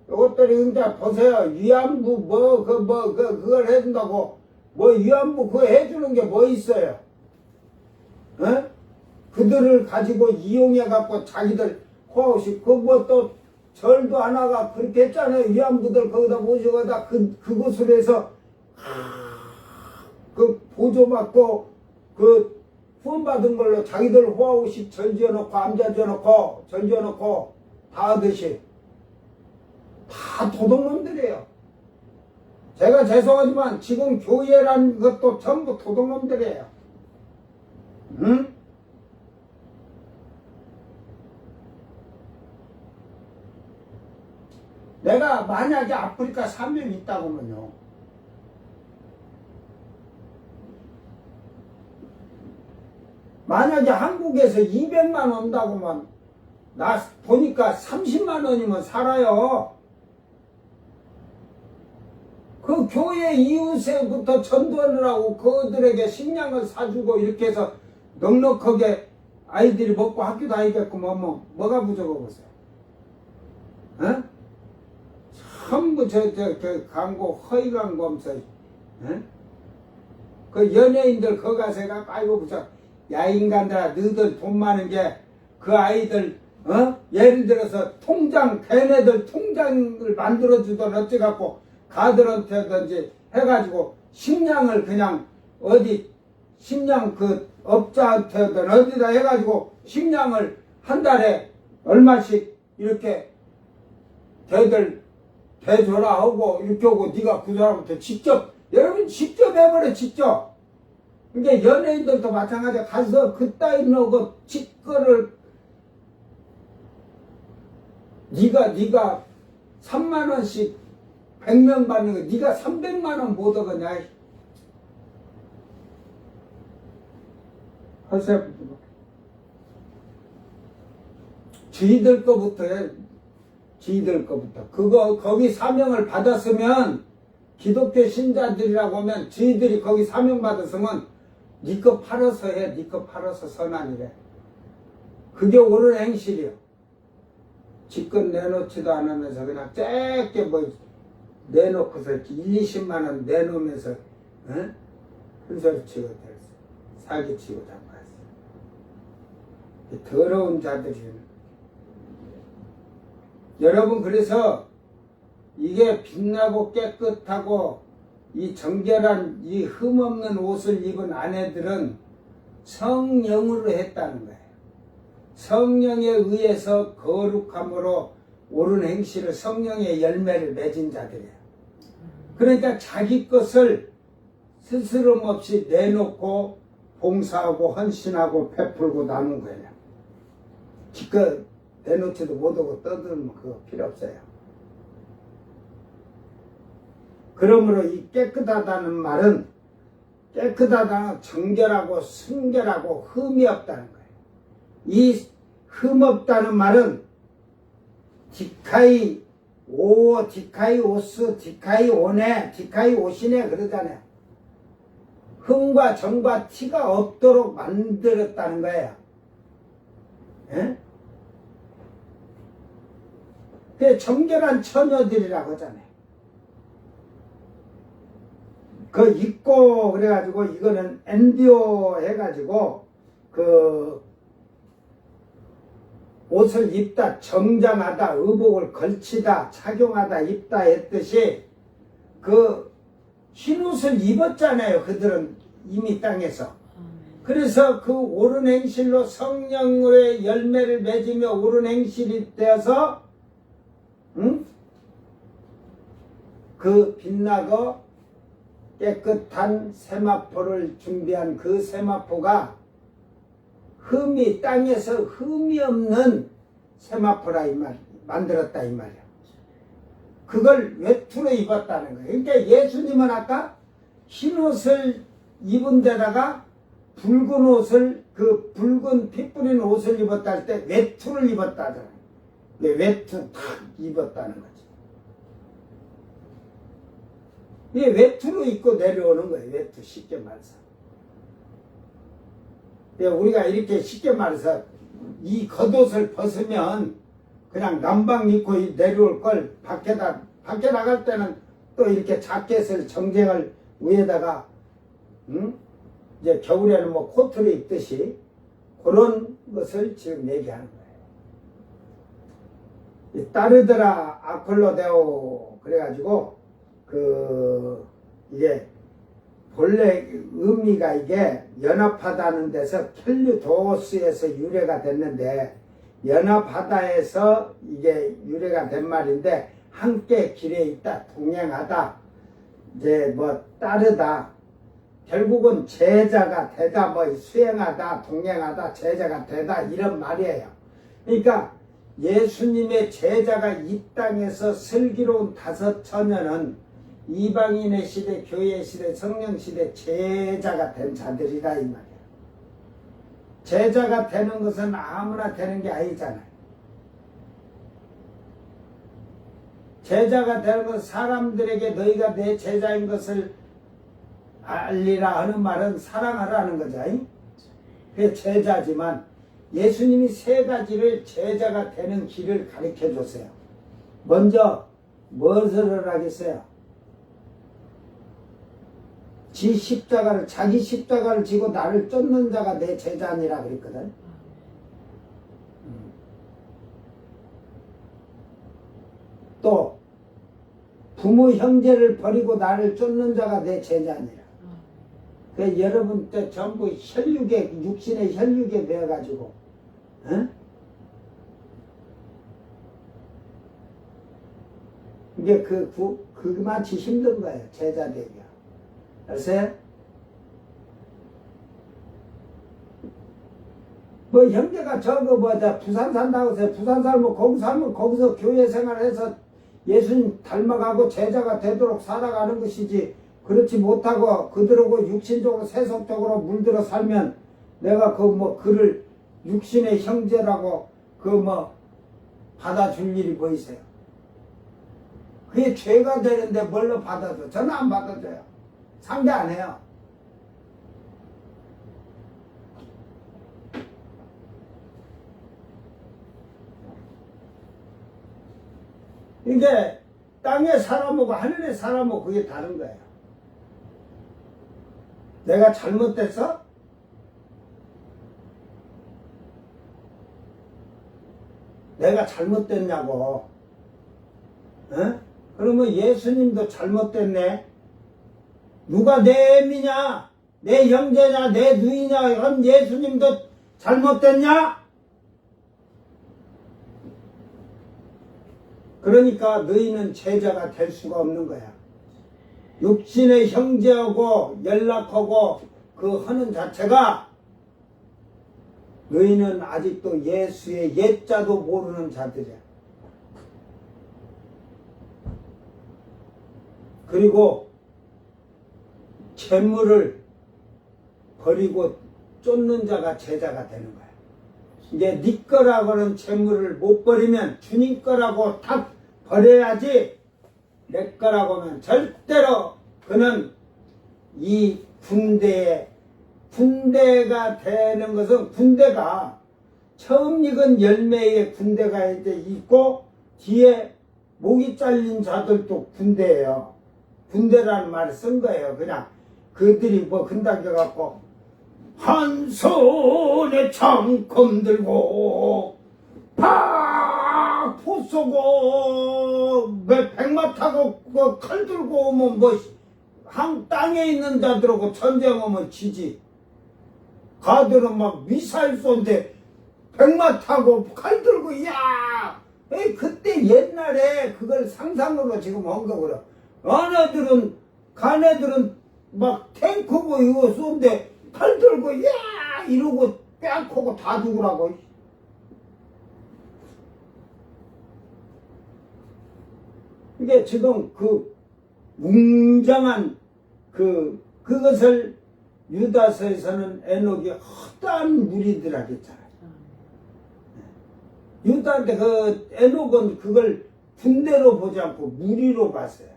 이것들이 이제 보세요. 위안부 그걸 해준다고 위안부 그거 해주는 게 뭐 있어요? 에? 그들을 가지고 이용해갖고 자기들 호하우시 또 절도 하나가 그렇게 했잖아요. 위안부들 거기다 모셔가다 그곳으로 해서 그 보조받고 그 후원받은 걸로 자기들 호하우시 절 지어놓고 암자 지어놓고 절 지어놓고 다 하듯이 다 도둑놈들이에요. 제가 죄송하지만 지금 교회란 것도 전부 도둑놈들이에요. 응? 내가 만약에 아프리카 3명 있다고 하면요. 만약에 한국에서 200만 온다고 하면 나 보니까 30만 원이면 살아요. 그 교회 이웃에부터 전도하느라고 그들에게 식량을 사주고 이렇게 해서 넉넉하게 아이들이 먹고 학교 다니게끔 하면 뭐가 부족하겠어요? 어? 전부 광고 허위 광고하면서 그 연예인들 거기 가서 아이고 무슨 야 인간들아 너희들 돈 많은 게 그 아이들 예를 들어서 통장 걔네들 통장을 만들어주던 어찌갖고 가들한테든지 해가지고 식량을 그냥 어디 식량 그 업자한테든 어디다 해가지고 식량을 한 달에 얼마씩 이렇게 걔들 대줘라 하고 이렇게 하고 네가 그 사람한테 직접 여러분 직접 해버려 직접. 그러니까 연예인들도 마찬가지야. 가서 그따위 놓고 직거를 네가 3만 원씩 100명 받는 거 네가 300만 원 못 얻었냐. 하세요. 지들 거부터 해. 지들 거부터. 그거 거기 사명을 받았으면 기독교 신자들이라고 하면 저희들이 거기 사명받았으면 니 거 팔아서 해. 니 거 팔아서 선한이래. 그게 옳은 행실이요. 지껏 내놓지도 않으면서 그냥 짧게 뭐 내놓고서 1, 20만 원 내놓으면서 큰 소리 치고 사기치고 잡아왔어. 더러운 자들이. 여러분, 그래서 이게 빛나고 깨끗하고 이 정결한 이 흠없는 옷을 입은 아내들은 성령으로 했다는 거예요. 성령에 의해서 거룩함으로 옳은 행실을 성령의 열매를 맺은 자들이에요. 그러니까 자기 것을 스스럼 없이 내놓고 봉사하고 헌신하고 베풀고 나눈 거예요. 기껏 내놓지도 못하고 떠들면 그거 필요 없어요. 그러므로 이 깨끗하다는 말은 깨끗하다는 정결하고 순결하고 흠이 없다는 거예요. 이 흠없다는 말은 디카이 오, 디카이 오스, 디카이 오네, 디카이 오시네 그러잖아요. 흠과 정과 티가 없도록 만들었다는 거예요. 예? 그 정결한 처녀들이라고 하잖아요. 그 입고 그래가지고 이거는 엔디오 해가지고 그 옷을 입다, 정장하다, 의복을 걸치다, 착용하다, 입다 했듯이 그 흰옷을 입었잖아요. 그들은 이미 땅에서. 그래서 그 옳은 행실로 성령의 열매를 맺으며 옳은 행실이 되어서 그 빛나고 깨끗한 세마포를 준비한 그 세마포가 흠이 땅에서 흠이 없는 세마포라 이 말, 만들었다 이 말이야. 그걸 외투로 입었다는 거예요. 그러니까 예수님은 아까 흰 옷을 입은 데다가 붉은 옷을 그 붉은 피 뿌린 옷을 입었다 할 때 외투를 입었다잖아요. 외투 탁 입었다는 거지. 이게 외투로 입고 내려오는 거예요. 외투 쉽게 말해서. 우리가 이렇게 쉽게 말해서 이 겉옷을 벗으면 그냥 남방 입고 내려올 걸 밖에 나갈 때는 또 이렇게 자켓을 정장을 위에다가 이제 겨울에는 뭐 코트를 입듯이 그런 것을 지금 얘기하는 거예요. 따르드라 아콜로데오 그래가지고 이게 본래 의미가 이게 연합하다는 데서 켈류도스에서 유래가 됐는데 연합하다에서 이게 유래가 된 말인데 함께 길에 있다, 동행하다, 이제 뭐 따르다, 결국은 제자가 되다, 뭐 수행하다, 동행하다, 제자가 되다 이런 말이에요. 그러니까 예수님의 제자가 이 땅에서 슬기로운 5처녀는 이방인의 시대, 교회 시대, 성령 시대 제자가 된 자들이다 이 말이에요. 제자가 되는 것은 아무나 되는 게 아니잖아요. 제자가 되는 것은 사람들에게 너희가 내 제자인 것을 알리라 하는 말은 사랑하라는 거죠. 그게 제자지만 예수님이 3가지를 제자가 되는 길을 가르쳐 줬어요. 먼저 무엇을 하겠어요? 자기 십자가를 지고 나를 쫓는 자가 내 제자니라 그랬거든. 또 부모 형제를 버리고 나를 쫓는 자가 내 제자니라. 그 여러분 때 전부 혈육에 육신의 혈육에 되어가지고, 이게 그만치 힘든 거예요. 제자 되기가. 알았어요? 뭐 형제가 부산 산다고 해서 부산 살면 거기 살면 거기서 교회 생활해서 예수님 닮아가고 제자가 되도록 살아가는 것이지, 그렇지 못하고 그들하고 육신적으로 세속적으로 물들어 살면 내가 그를 육신의 형제라고 받아줄 일이 보이세요? 그게 죄가 되는데 뭘로 받아줘? 저는 안 받아줘요. 상대 안 해요. 이게 땅의 사람하고 하늘의 사람하고 그게 다른 거예요. 내가 잘못됐어? 내가 잘못됐냐고. 어? 그러면 예수님도 잘못됐네. 누가 내 애미냐, 내 형제냐, 내 누이냐, 그럼 예수님도 잘못됐냐? 그러니까 너희는 제자가 될 수가 없는 거야. 육신의 형제하고 연락하고 그 하는 자체가 너희는 아직도 예수의 옛자도 모르는 자들이야. 그리고 재물을 버리고 쫓는 자가 제자가 되는 거야. 이제 네 거라고는 재물을 못 버리면 주님 거라고 다 버려야지. 내 거라고 하면 절대로 그는 이 군대가 되는 것은 군대가 처음 익은 열매의 군대가 이제 있고 뒤에 목이 잘린 자들도 군대예요. 군대라는 말을 쓴 거예요. 그냥 그들이 뭐 근당겨 갖고 한 손에 창검 들고 팍 포 쏘고 백마 타고 칼 들고 오면 뭐 한 땅에 있는 자들하고 전쟁하면 지지. 가들은 막 미사일 쏜데 백마 타고 칼 들고 야 그때 옛날에 그걸 상상으로 지금 한 거고요. 가네들은 막 탱크고 이거 쏜데 칼 들고 야 이러고 뺨코고 다 죽으라고. 이게 지금 그 웅장한 그것을 유다서에서는 에녹이 헛다한 무리들 하겠잖아요. 유다한테 그 에녹은 그걸 군대로 보지 않고 무리로 봤어요.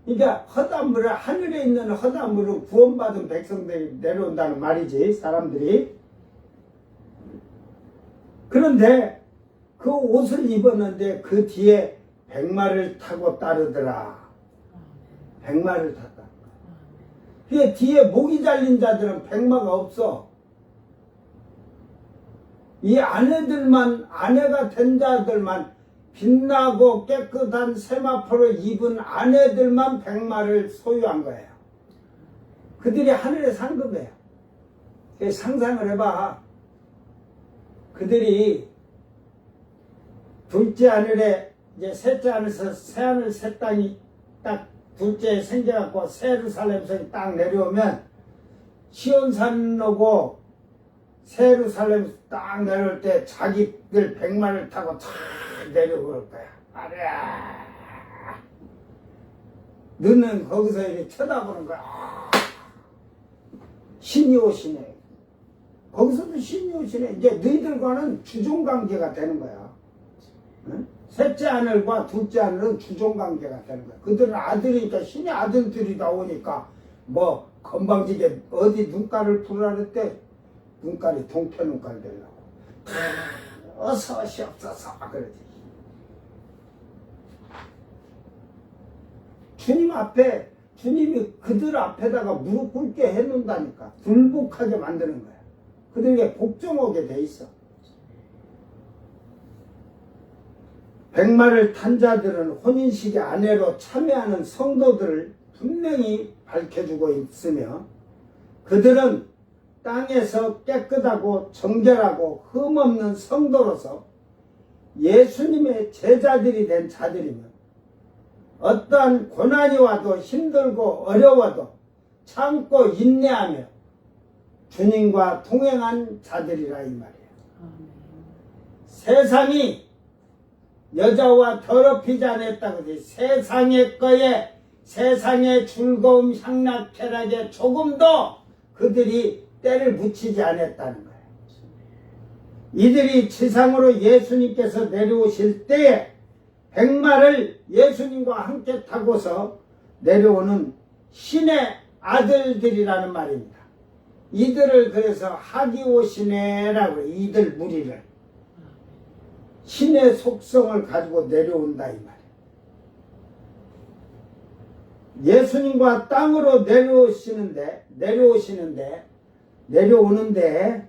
그러니까 헛다한 물을 하늘에 있는 헛다한 물은 구원받은 백성들이 내려온다는 말이지, 사람들이. 그런데 그 옷을 입었는데 그 뒤에 백마를 타고 따르더라. 백마를 탔다. 그 뒤에 목이 잘린 자들은 백마가 없어. 이 아내가 된 자들만 빛나고 깨끗한 세마포를 입은 아내들만 백마를 소유한 거예요. 그들이 하늘의 상급이에요. 상상을 해봐. 그들이 둘째 하늘에 이제 셋째 하늘에서 새 하늘 새 땅이 딱 둘째 생겨갖고 새 예루살렘성이 딱 내려오면 시온산 오고 새 예루살렘 딱 내려올 때 자기들 백마를 타고 탁 내려올 거야. 아랴. 너는 거기서 이렇게 쳐다보는 거야. 신이 오시네. 거기서도 신이 오시네. 이제 너희들과는 주종관계가 되는 거야. 응? 셋째 하늘과 둘째 하늘은 주종관계가 되는 거야. 그들은 아들이니까 신의 아들들이 나오니까 뭐 건방지게 어디 눈가를 부르라 그랬대. 눈깔이 동태 눈깔 되려고. 어서 오시옵소서 그러지. 주님 앞에 주님이 그들 앞에다가 무릎 꿇게 해놓는다니까. 불복하게 만드는 거야. 그들에게 복종하게 돼 있어. 백마를 탄 자들은 혼인식의 아내로 참여하는 성도들을 분명히 밝혀주고 있으며 그들은 땅에서 깨끗하고 정결하고 흠없는 성도로서 예수님의 제자들이 된 자들이며 어떠한 고난이 와도 힘들고 어려워도 참고 인내하며 주님과 동행한 자들이라 이 말이에요. 세상이 여자와 더럽히지 않았다고 해. 세상의 거에 세상의 즐거움 향락쾌락에 조금도 그들이 때를 묻히지 않았다는 거예요. 이들이 지상으로 예수님께서 내려오실 때에 백마를 예수님과 함께 타고서 내려오는 신의 아들들이라는 말입니다. 이들을 그래서 하기오시네라고 해요. 이들 무리를. 신의 속성을 가지고 내려온다 이 말이에요. 예수님과 땅으로 내려오는데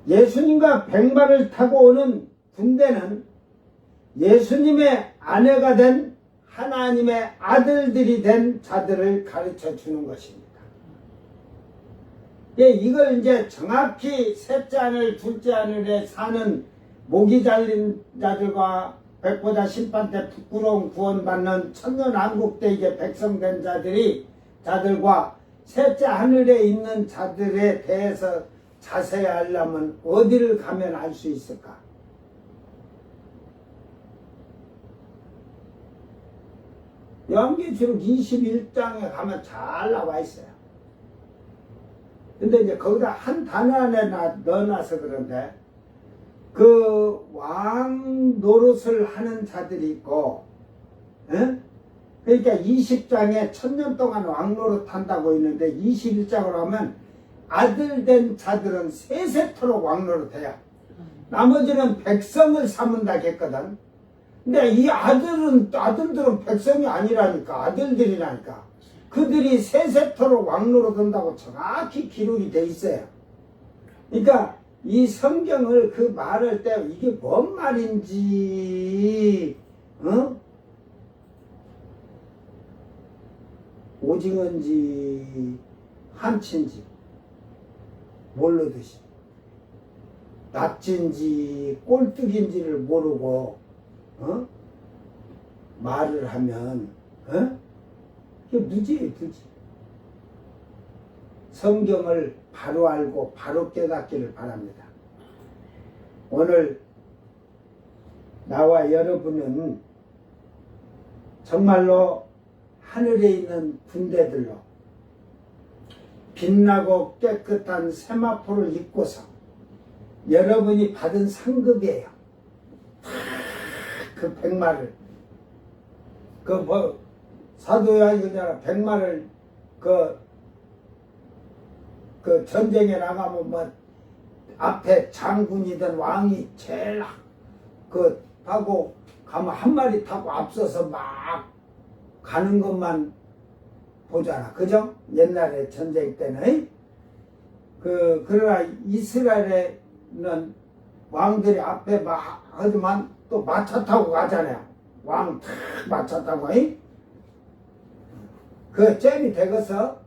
예수님과 백마를 타고 오는 군대는 예수님의 아내가 된 하나님의 아들들이 된 자들을 가르쳐 주는 것입니다. 이걸 이제 정확히 셋째 하늘, 둘째 하늘에 사는 목이 잘린 자들과 백보자 심판 때 부끄러운 구원받는 천년왕국대 이제 백성된 자들과 셋째 하늘에 있는 자들에 대해서 자세히 알려면 어디를 가면 알 수 있을까? 요한계시록 21장에 가면 잘 나와 있어요. 근데 이제 거기다 한 단어 안에 넣어놔서 그런데 그 왕 노릇을 하는 자들이 있고, 에? 그러니까 20장에 1000년 동안 왕 노릇 한다고 있는데 21장으로 하면 아들 된 자들은 세세토록 왕 노릇 해요. 나머지는 백성을 삼은다 했거든. 근데 이 아들들은 백성이 아니라니까, 아들들이라니까. 그들이 세세토록 왕 노릇 한다고 정확히 기록이 돼 있어요. 그러니까 이 성경을 그 말할 때 이게 뭔 말인지, 오징어인지 한치인지 모르듯이 납치인지 꼴뚜기인지를 모르고 말을 하면 이게 무지예요, 무지. 성경을 바로 알고 바로 깨닫기를 바랍니다. 오늘 나와 여러분은 정말로 하늘에 있는 군대들로 빛나고 깨끗한 세마포를 입고서 여러분이 받은 상급이에요. 그 백마를 사도 요한이 그러잖아. 백마를 그 전쟁에 나가면 앞에 장군이든 왕이 제일 타고 가면 한 마리 타고 앞서서 막 가는 것만 보잖아. 그죠? 옛날에 전쟁 때는. 그러나 이스라엘에는 왕들이 앞에 막 하지만 또 마차 타고 가잖아요. 왕 탁 마차 타고. 그 잼이 되고서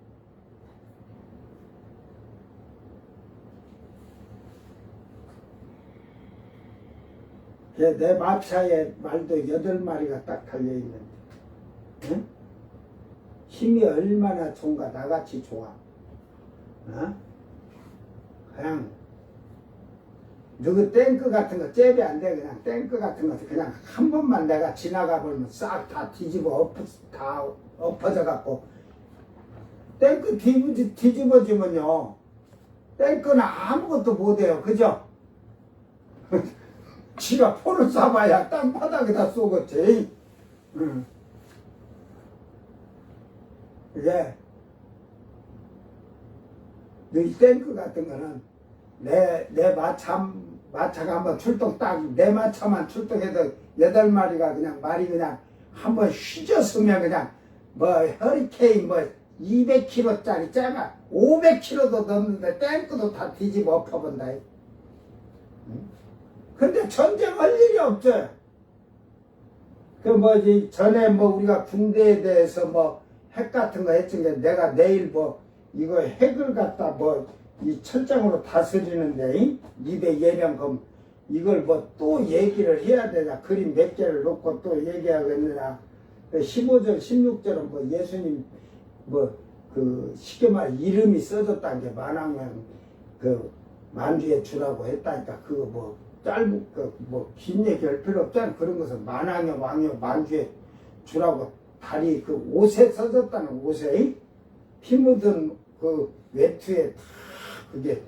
내 마차에 말도 8마리가 딱 달려있는데, 응? 힘이 얼마나 좋은가, 나같이 좋아. 그냥, 누구 탱크 같은 거, 잽이 안 돼. 그냥 탱크 같은 거, 그냥 한 번만 내가 지나가 보면 싹 다 다 엎어져 갖고, 탱크 뒤집어지면요, 탱크는 아무것도 못해요. 그죠? 지가 포를 쏴봐야 땅바닥에다 쏘겠지. 이게 이 탱크 같은 거는 내 마차가 한번 출동 내 마차만 출동해도 8마리가 그냥 말이 그냥 한번 휘졌으면 그냥 허리케인 200kg짜리 짜가 500kg도 넘는데 탱크도 다 뒤집어 엎어본다. 근데 전쟁할 일이 없죠. 전에 우리가 군대에 대해서 핵 같은 거 했으니까 내가 내일 이거 핵을 갖다 이 철장으로 다스리는데 200예령 그럼 이걸 또 얘기를 해야 되냐. 그림 몇 개를 놓고 또 얘기하겠느냐. 15절 16절은 예수님 쉽게 말 이름이 써졌다는 게 만왕명 만주에 주라고 했다니까. 그거 짧은 긴 얘기 할 필요 없잖아. 그런 것은 만왕여 왕여 만주에 주라고 다리 옷에 써졌다는 옷에 피 묻은 외투에 다 그게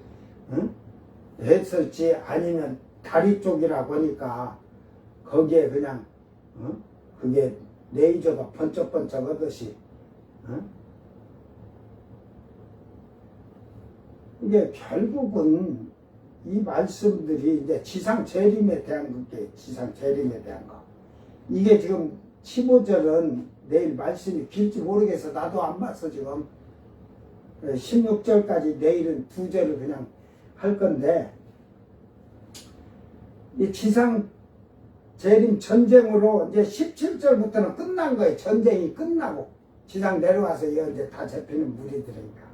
했을지 아니면 다리 쪽이라 보니까 거기에 그냥 그게 레이저가 번쩍번쩍 하듯이 이게 결국은 이 말씀들이 이제 지상 재림에 대한 게 지상 재림에 대한 거. 이게 지금 15절은 내일 말씀이 길지 모르겠어. 나도 안 봤어 지금. 16절까지 내일은 2절을 그냥 할 건데, 이 지상 재림 전쟁으로 이제 17절부터는 끝난 거예요. 전쟁이 끝나고 지상 내려와서 이제 다 잡히는 무리들이니까.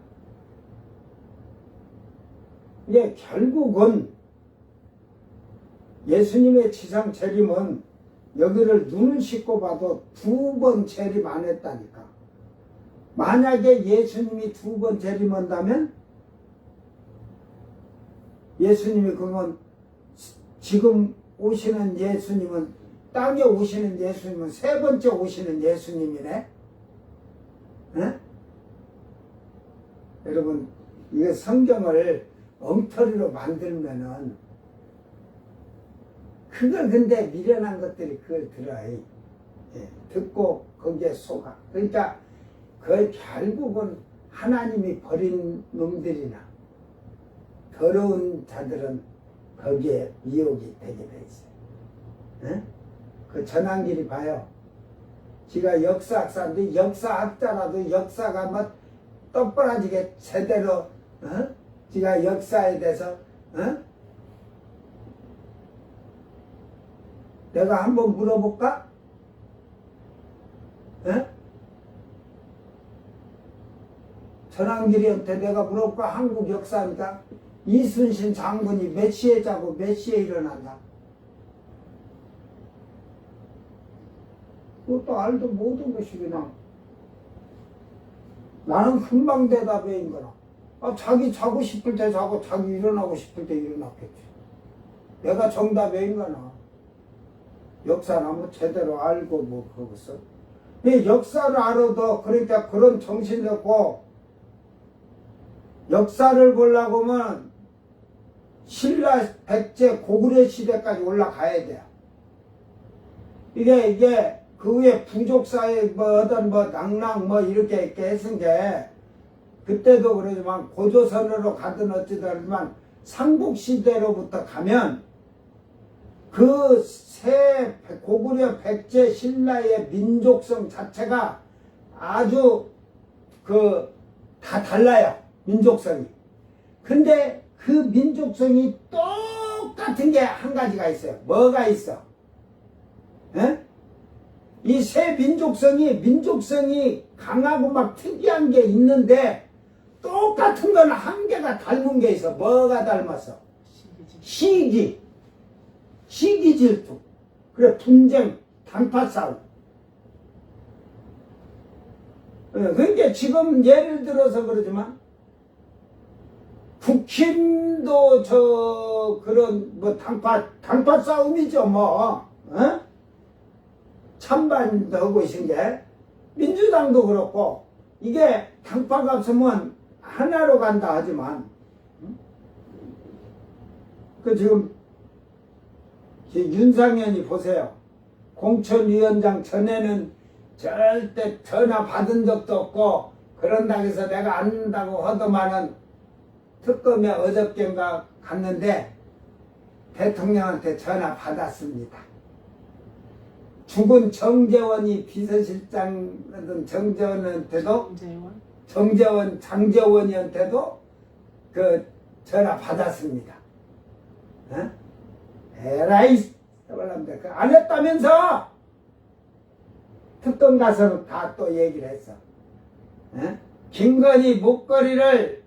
이게 결국은 예수님의 지상 재림은 여기를 눈을 씻고 봐도 2번 재림 안 했다니까. 만약에 예수님이 2번 재림한다면 예수님이 그러면 지금 오시는 예수님은 땅에 오시는 예수님은 3번째 오시는 예수님이네. 에? 여러분 이거 성경을 엉터리로 만들면은 그걸 근데 미련한 것들이 그걸 들어요. 예, 듣고 거기에 속아. 그러니까 그 결국은 하나님이 버린 놈들이나 더러운 자들은 거기에 미혹이 되게 돼 있어요. 예? 그 전환길이 봐요. 지가 역사학자인데 역사학자라도 역사가 뭐 똑부러지게 제대로 지가 역사에 대해서 내가 한번 물어볼까? 전환길이한테 내가 물어볼까? 한국 역사니까 이순신 장군이 몇 시에 자고 몇 시에 일어났나? 그것도 알도 모든 것이 그냥 나는 금방 대답해인 거라. 자기 자고 싶을 때 자고 자기 일어나고 싶을 때 일어났겠지. 내가 정답인 거나. 역사나 뭐 제대로 알고 뭐 그러겠어. 이 역사를 알아도 그러니까 그런 정신이 없고 역사를 보려고 하면 신라 백제 고구려 시대까지 올라가야 돼요. 이게 그 후에 부족사회 뭐 어떤 뭐 낙랑 뭐 이렇게 했은 게 그때도 그러지만 고조선으로 가든 어찌되지만 삼국시대로부터 가면 그 새 고구려 백제 신라의 민족성 자체가 아주 다 달라요. 민족성이. 근데 그 민족성이 똑같은 게 한 가지가 있어요. 뭐가 있어? 이 세 민족성이 강하고 막 특이한 게 있는데 똑같은 건 한계가 닮은 게 있어. 뭐가 닮았어? 시기 질투. 그래, 분쟁, 단파 싸움. 그러니까 지금 예를 들어서 그러지만 국힘도 그런 뭐 단파 싸움이죠 뭐. 찬반도 하고 있은 게 민주당도 그렇고 이게 당파가 없으면 하나로 간다 하지만 그 지금 윤상현이 보세요. 공천위원장 전에는 절대 전화 받은 적도 없고 그런다고 해서 내가 안 한다고 하더만은 특검에 어저께인가 갔는데 대통령한테 전화 받았습니다. 죽은 정재원이 비서실장이던 정재원한테도 장재원이한테도 그 전화 받았습니다. 에라이 안 했다면서 특검 가서는 다 또 얘기를 했어. 김건희 목걸이를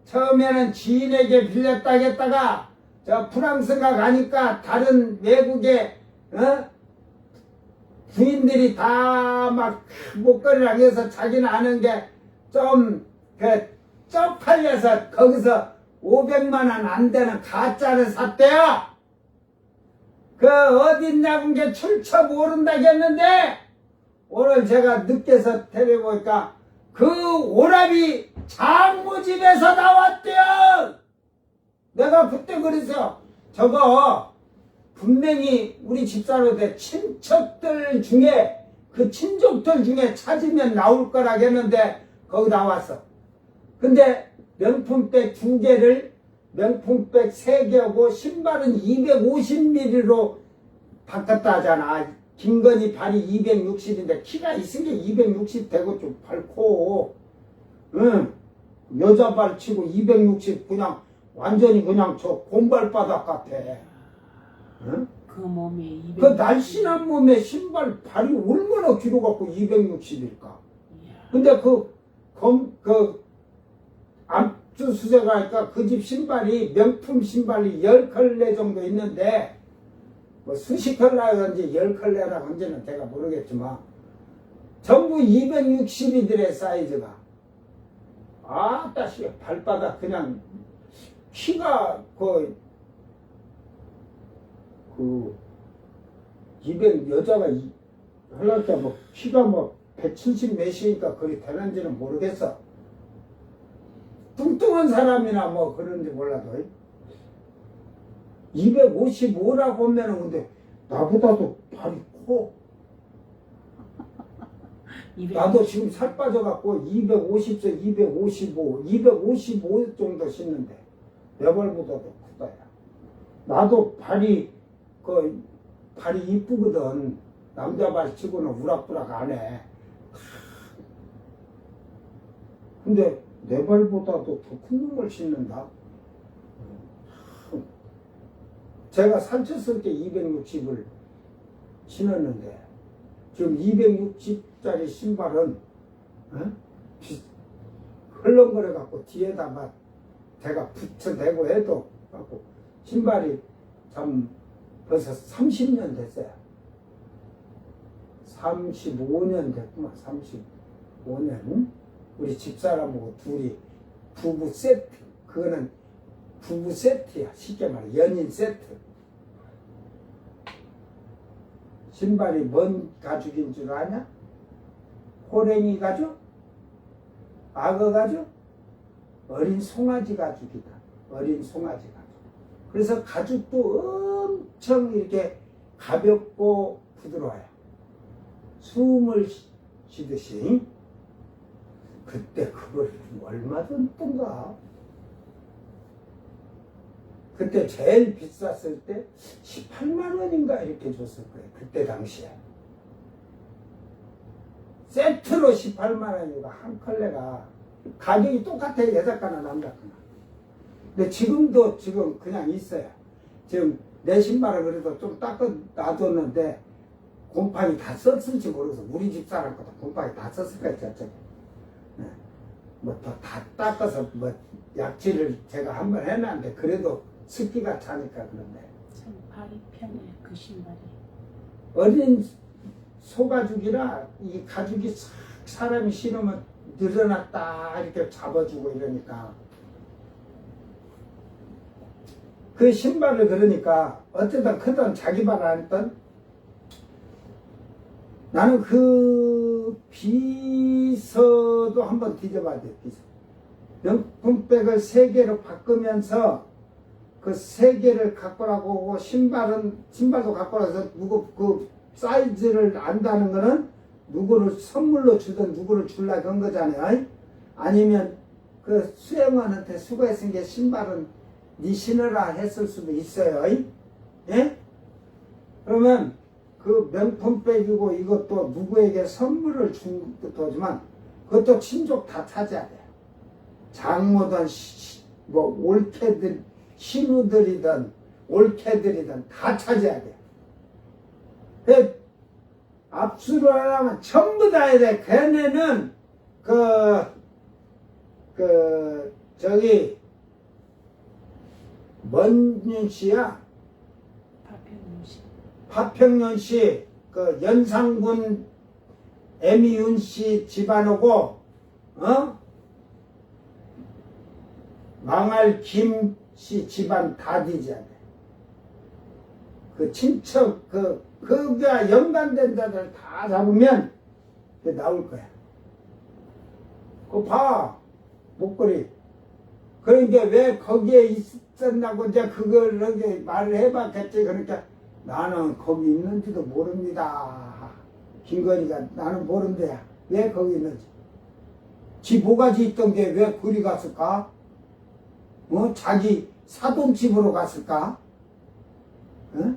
처음에는 지인에게 빌렸다겠다가 저 프랑스가 가니까 다른 외국의 부인들이 다 막 목걸이랑 해서 자기는 아는 게 좀 쪽팔려서 거기서 500만 원 안 되는 가짜를 샀대요. 그 어딨냐고 게 출처 모른다겠는데 오늘 제가 늦게서 데려보니까 그 오라비 장모집에서 나왔대요. 내가 그때 그랬어요. 저거 분명히 우리 집사람들 친척들 중에 그 친족들 중에 찾으면 나올 거라겠는데 거기 나왔어. 근데 명품백 2개를 명품백 3개하고 신발은 250mm로 바꿨다 하잖아. 김건희 발이 260인데 키가 있으니까 260 되고 좀 밝고, 응. 여자 발 치고 260 그냥 완전히 그냥 저 곰발바닥 같아. 응? 그 몸에 200. 그 날씬한 몸에 신발 발이 얼마나 길어갖고 260일까? 근데 그 압수수색 하니까 그 집 신발이 명품 신발이 10컬레 정도 있는데, 뭐 수십 컬레라든지 10컬레라든지는 제가 모르겠지만, 전부 260이더래, 사이즈가. 아따, 발바닥 그냥, 키가 200, 여자가 하려니까 뭐 키가 뭐 170 몇이니까 그리 되는지는 모르겠어. 뚱뚱한 사람이나 뭐 그런지 몰라도 255라고 하면은 근데 나보다도 발이 커. 나도 지금 살 빠져갖고 250세, 255, 255 정도 씻는데 내 발보다도 크다. 야. 나도 발이 이쁘거든. 남자 발 치고는 우락부락 안 해. 근데 내 발보다도 더 큰 놈을 신는다. 제가 산쳤을 때 260을 신었는데 지금 260짜리 신발은 흘렁거려 갖고 뒤에다가 제가 붙여내고 해도 갖고 신발이 참 벌써 30년 됐어요. 35년 됐구만. 35년. 우리 집사람하고 둘이 부부 세트. 그거는 부부 세트야. 쉽게 말해 연인 세트. 신발이 뭔 가죽인 줄 아냐? 호랭이 가죽? 악어 가죽? 어린 송아지 가죽이다. 어린 송아지 가죽. 그래서 가죽도 엄청 이렇게 가볍고 부드러워요. 숨을 쉬듯이. 그때 그걸 얼마 줬던가? 그때 제일 비쌌을 때 18만 원인가 이렇게 줬을 거예요. 그때 당시에. 세트로 18만 원이고 한 컬레가 가격이 똑같아요. 여자 거나 남자 거나. 근데 지금도 지금 그냥 있어요. 지금 내 신발을 그래도 좀 닦아 놔뒀는데 곰팡이 다 썼을지 모르겠어. 우리 집사람 것도 곰팡이 다 썼을 거야. 저쪽에. 뭐 더 다 닦아서 뭐 약질을 제가 한번 해놨는데 그래도 습기가 차니까 그런데. 참 발이 편해 그 신발이. 어린 소가죽이라 이 가죽이 싹 사람이 신으면 늘어났다 이렇게 잡아주고 이러니까. 그 신발을 그러니까 어쨌든 크든 자기 발 아니든 나는 그 비서도 한번 뒤져봐야 돼. 비서. 명품백을 3개로 바꾸면서 그 3개를 갖고 나고 신발도 갖고 나서 누구 그 사이즈를 안다는 거는 누구를 선물로 주든 누구를 줄라 그런 거잖아요. 아니면 그 수행원한테 수고했은 게 신발은 네 신으라 했을 수도 있어요. 예? 그러면 그 명품백이고 이것도 누구에게 선물을 준 것도 하지만 그것도 친족 다 찾아야 돼요. 장모든 뭐 올케들 신우들이든 올케들이든 다 찾아야 돼요. 압수를 하려면 전부 다 해야 돼. 걔네는 저기 먼 씨야? 파평윤 씨, 그 연상군 애미윤 씨 집안하고, 망할 김 씨 집안 다 뒤져야 돼. 그 친척, 그가 연관된 자들 다 잡으면 나올 거야. 그거 봐. 목걸이. 그러니까 왜 거기에 있었나고 이제 그걸 이렇게 말을 해봤겠지. 그러니까 나는 거기 있는지도 모릅니다. 김건희가 나는 모른대. 왜 거기 있는지. 지 모가지 있던 게 왜 그리 갔을까? 자기 사돈집으로 갔을까? 어?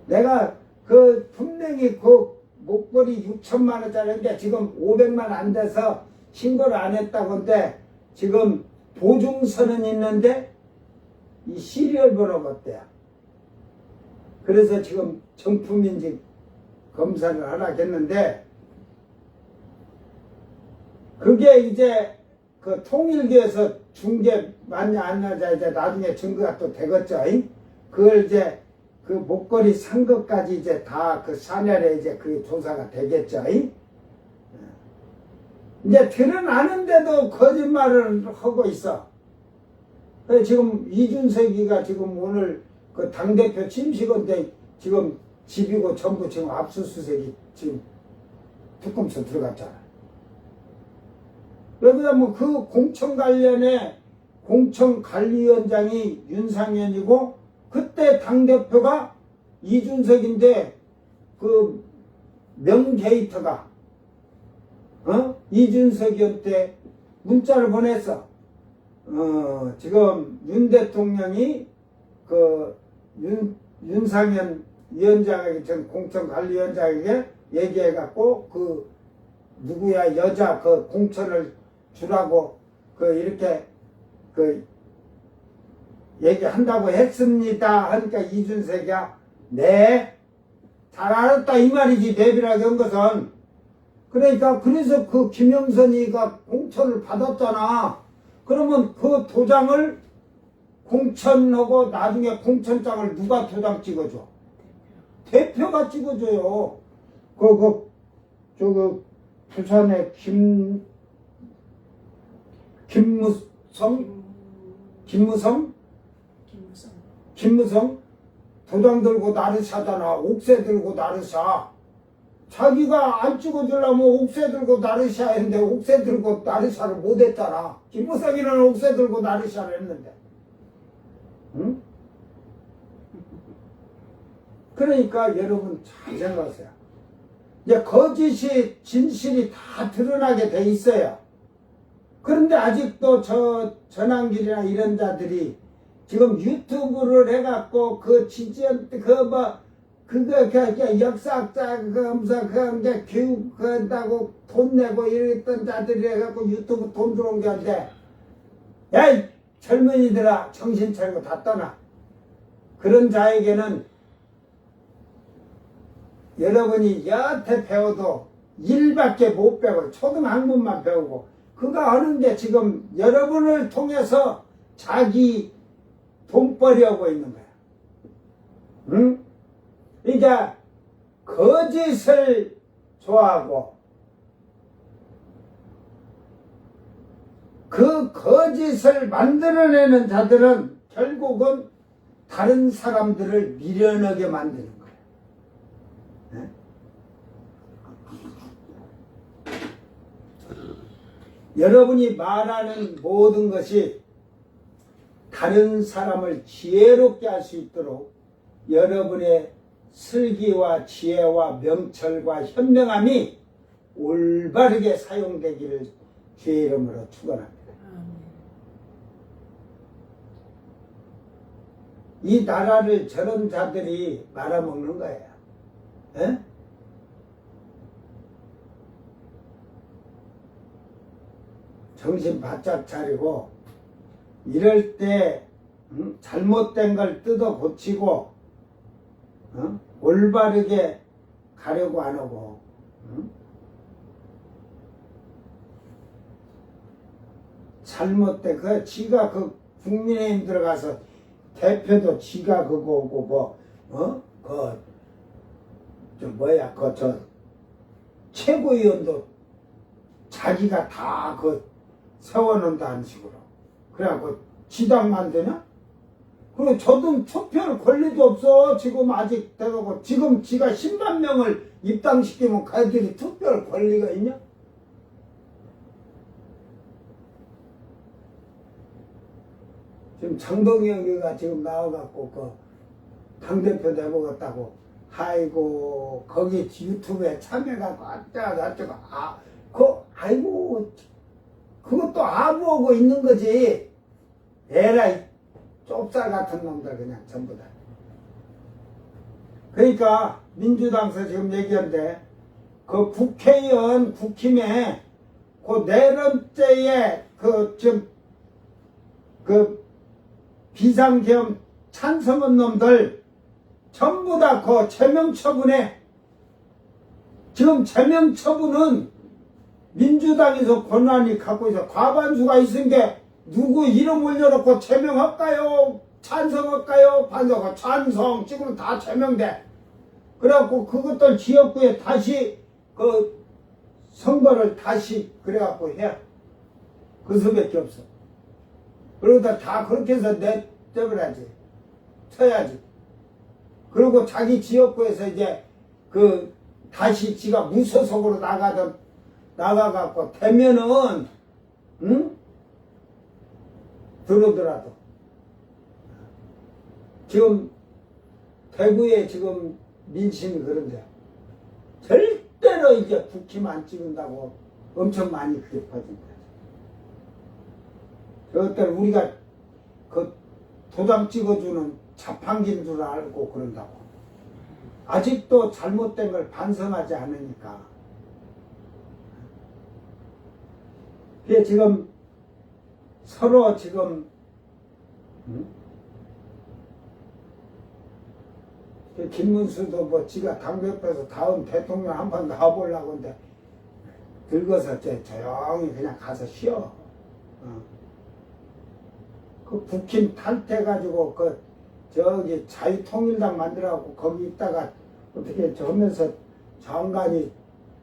내가 그 분명히 그 목걸이 6천만 원짜리인데 지금 500만 안 돼서 신고를 안 했다건데 지금 보증서는 있는데 이 시리얼 번호가 없대요. 그래서 지금 정품인지 검사를 하라겠는데 그게 이제 그 통일교에서 중개 맞냐 안 맞냐 이제 나중에 증거가 또 되겠죠. 그걸 이제 그 목걸이 산 것까지 이제 다 그 샤넬에 이제 그 조사가 되겠죠. 이제 드러나는데도 거짓말을 하고 있어. 그래서 지금 이준석이가 지금 오늘 그 당대표 침식인데 지금 집이고 전부 지금 압수수색이 지금 특검서 들어갔잖아. 왜 그러냐면 그 공천 관련에 공천관리위원장이 윤상현이고 그때 당대표가 이준석인데 그 명게이터가 이준석이한테 문자를 보냈어. 지금 윤 대통령이 그 윤상현 위원장에게 전 공천관리위원장에게 얘기해갖고 그 누구야 여자 그 공천을 주라고 그 이렇게 그 얘기한다고 했습니다. 하니까 이준석이야 네 잘 알았다 이 말이지. 내비라고 한 것은 그러니까 그래서 그 김영선이가 공천을 받았잖아. 그러면 그 도장을 공천하고 나중에 공천장을 누가 도장 찍어줘? 대표가 찍어줘요. 부산의 김무성 도장 들고 나르샤잖아. 옥새 들고 나르샤. 자기가 안 찍어주려면 옥새 들고 나르샤 했는데 옥새 들고 나르샤를 못했잖아. 김무성이는 옥새 들고 나르샤를 했는데. 응? 그러니까 여러분 잘 생각하세요. 이제 거짓이 진실이 다 드러나게 돼 있어요. 그런데 아직도 저 전환길이나 이런 자들이 지금 유튜브를 해갖고 그 지지한테 그거 역사학자 그게 교육한다고 돈 내고 이랬던 자들이 해갖고 유튜브 돈 들어온 게 한데 야 젊은이들아 정신 차리고 다 떠나. 그런 자에게는 여러분이 여태 배워도 일밖에 못 배워. 초등학문만 배우고 그거 하는데 지금 여러분을 통해서 자기 돈벌이 하고 있는 거야. 응? 그러니까 거짓을 좋아하고 그 거짓을 만들어내는 자들은 결국은 다른 사람들을 미련하게 만드는 거야. 네? 여러분이 말하는 모든 것이 다른 사람을 지혜롭게 할 수 있도록 여러분의 슬기와 지혜와 명철과 현명함이 올바르게 사용되기를 주의 이름으로 축원합니다. 이 나라를 저런 자들이 말아먹는 거예요. 에? 정신 바짝 차리고 이럴 때 잘못된 걸 뜯어 고치고 올바르게 가려고 안 하고 잘못된 그 지가 그 국민의힘 들어가서 대표도 지가 그거 오고 저 최고위원도 자기가 다 그 세워놓는다는 식으로 그래갖고 지당 만드냐? 그리고 저도 투표할 권리도 없어. 지금 아직 돼가고 지금 지가 10만 명을 입당시키면 걔들이 투표할 권리가 있냐? 지금 장동영이가 지금 나와갖고 그 당대표 내먹었다고. 아이고, 거기 유튜브에 참여해갖고, 어쩌고, 아이고, 그것도 아부하고 있는 거지. 에라이, 좁쌀 같은 놈들 그냥 전부 다. 그러니까, 민주당에서 지금 얘기한데, 그 국회의원, 국힘에, 그 네 번째에, 비상계엄 찬성한 놈들, 전부 다 그 제명 처분에, 지금 제명 처분은 민주당에서 권한이 갖고 있어. 과반수가 있은 게 누구 이름 올려놓고 제명할까요? 찬성할까요? 반성할까요? 찬성. 지금 다 제명돼. 그래갖고 그것들 지역구에 다시 그 선거를 다시 그래갖고 해. 그 수밖에 없어. 그러다 다 그렇게 해서 내버려야지. 쳐야지. 그리고 자기 지역구에서 이제 다시 지가 무소속으로 나가갖고 되면은, 응? 들어오더라도. 지금 대구에 지금 민심이 그런데 절대로 이제 국힘 안 찍는다고 엄청 많이 그게 퍼진다. 저것들 우리가 그 도장 찍어주는 자판기인 줄 알고 그런다고. 아직도 잘못된 걸 반성하지 않으니까. 그게 지금 서로 지금 김문수도 뭐 지가 당대표에서 다음 대통령 한 판 나와보려고 하는데 늙어서 조용히 그냥 가서 쉬어. 그 북힘 탈퇴해가지고 저기 자유통일당 만들어갖고 거기 있다가 어떻게 저면서 장관이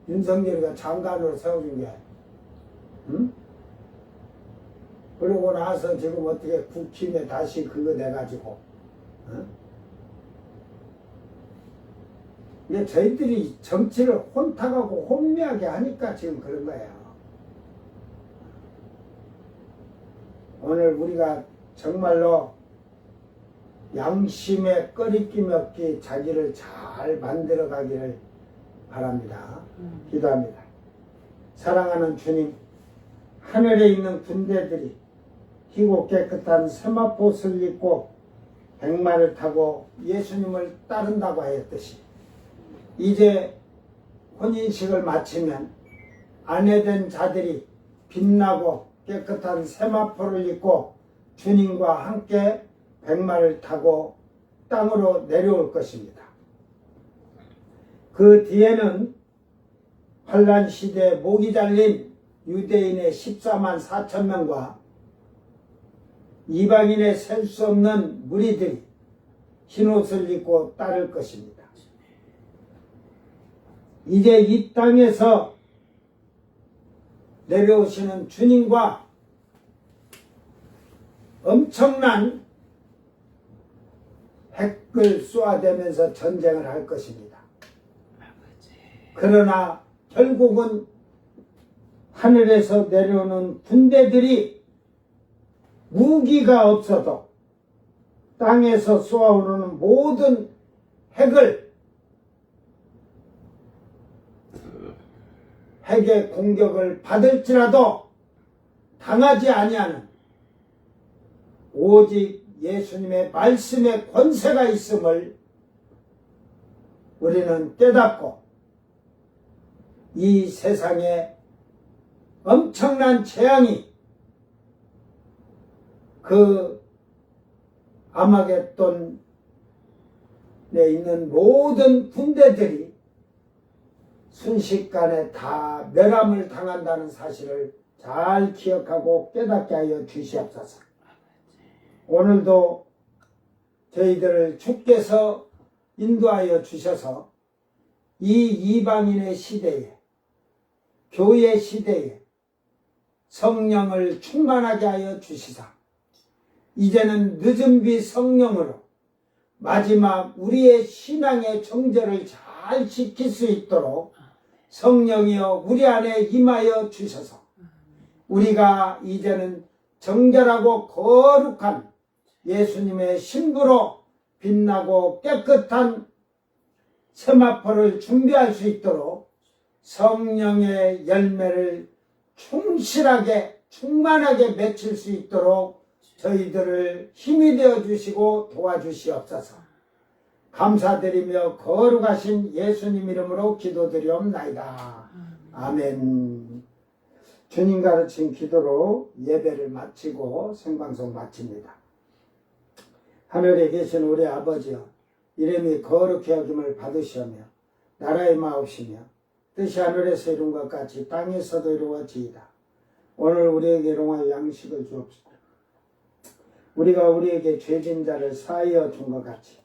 윤석열이가 장관으로 세워준 게, 응? 그러고 나서 지금 어떻게 국힘에 다시 그거 내가지고, 응? 이게 저희들이 정치를 혼탁하고 혼미하게 하니까 지금 그런 거예요. 오늘 우리가 정말로 양심에 꺼리낌 없게 자기를 잘 만들어 가기를 바랍니다. 기도합니다. 사랑하는 주님, 하늘에 있는 군대들이 희고 깨끗한 세마포옷을 입고 백마를 타고 예수님을 따른다고 하였듯이 이제 혼인식을 마치면 아내된 자들이 빛나고 깨끗한 세마포를 입고 주님과 함께 백마를 타고 땅으로 내려올 것입니다. 그 뒤에는 환란 시대에 목이 잘린 유대인의 14만 4천 명과 이방인의 셀 수 없는 무리들이 흰옷을 입고 따를 것입니다. 이제 이 땅에서 내려오시는 주님과 엄청난 핵을 쏘아대면서 전쟁을 할 것입니다. 그러나 결국은 하늘에서 내려오는 군대들이 무기가 없어도 땅에서 쏘아오르는 모든 핵의 공격을 받을지라도 당하지 아니하는 오직 예수님의 말씀의 권세가 있음을 우리는 깨닫고 이 세상에 엄청난 재앙이 그 아마겟돈에 있는 모든 군대들이 순식간에 다 멸함을 당한다는 사실을 잘 기억하고 깨닫게 하여 주시옵소서. 오늘도 저희들을 주께서 인도하여 주셔서 이 이방인의 시대에, 교회 시대에 성령을 충만하게 하여 주시사 이제는 늦은 비 성령으로 마지막 우리의 신앙의 정절을 잘 지킬 수 있도록 성령이여 우리 안에 임하여 주셔서 우리가 이제는 정결하고 거룩한 예수님의 신부로 빛나고 깨끗한 세마포를 준비할 수 있도록 성령의 열매를 충실하게 충만하게 맺힐 수 있도록 저희들을 힘이 되어 주시고 도와주시옵소서. 감사드리며 거룩하신 예수님 이름으로 기도드리옵나이다. 아멘. 주님 가르친 기도로 예배를 마치고 생방송 마칩니다. 하늘에 계신 우리 아버지여, 이름이 거룩히 여김을 받으시오며 나라의 마옵시며 뜻이 하늘에서 이룬 것 같이 땅에서도 이루어지이다. 오늘 우리에게 일용할 양식을 주옵시고 우리가 우리에게 죄진 자를 사하여 준 것 같이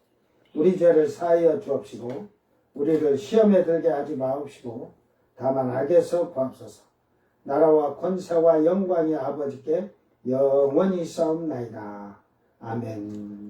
우리 죄를 사하여 주옵시고 우리를 시험에 들게 하지 마옵시고 다만 악에서 구하옵소서. 나라와 권세와 영광이 아버지께 영원히 있사옵나이다. 아멘.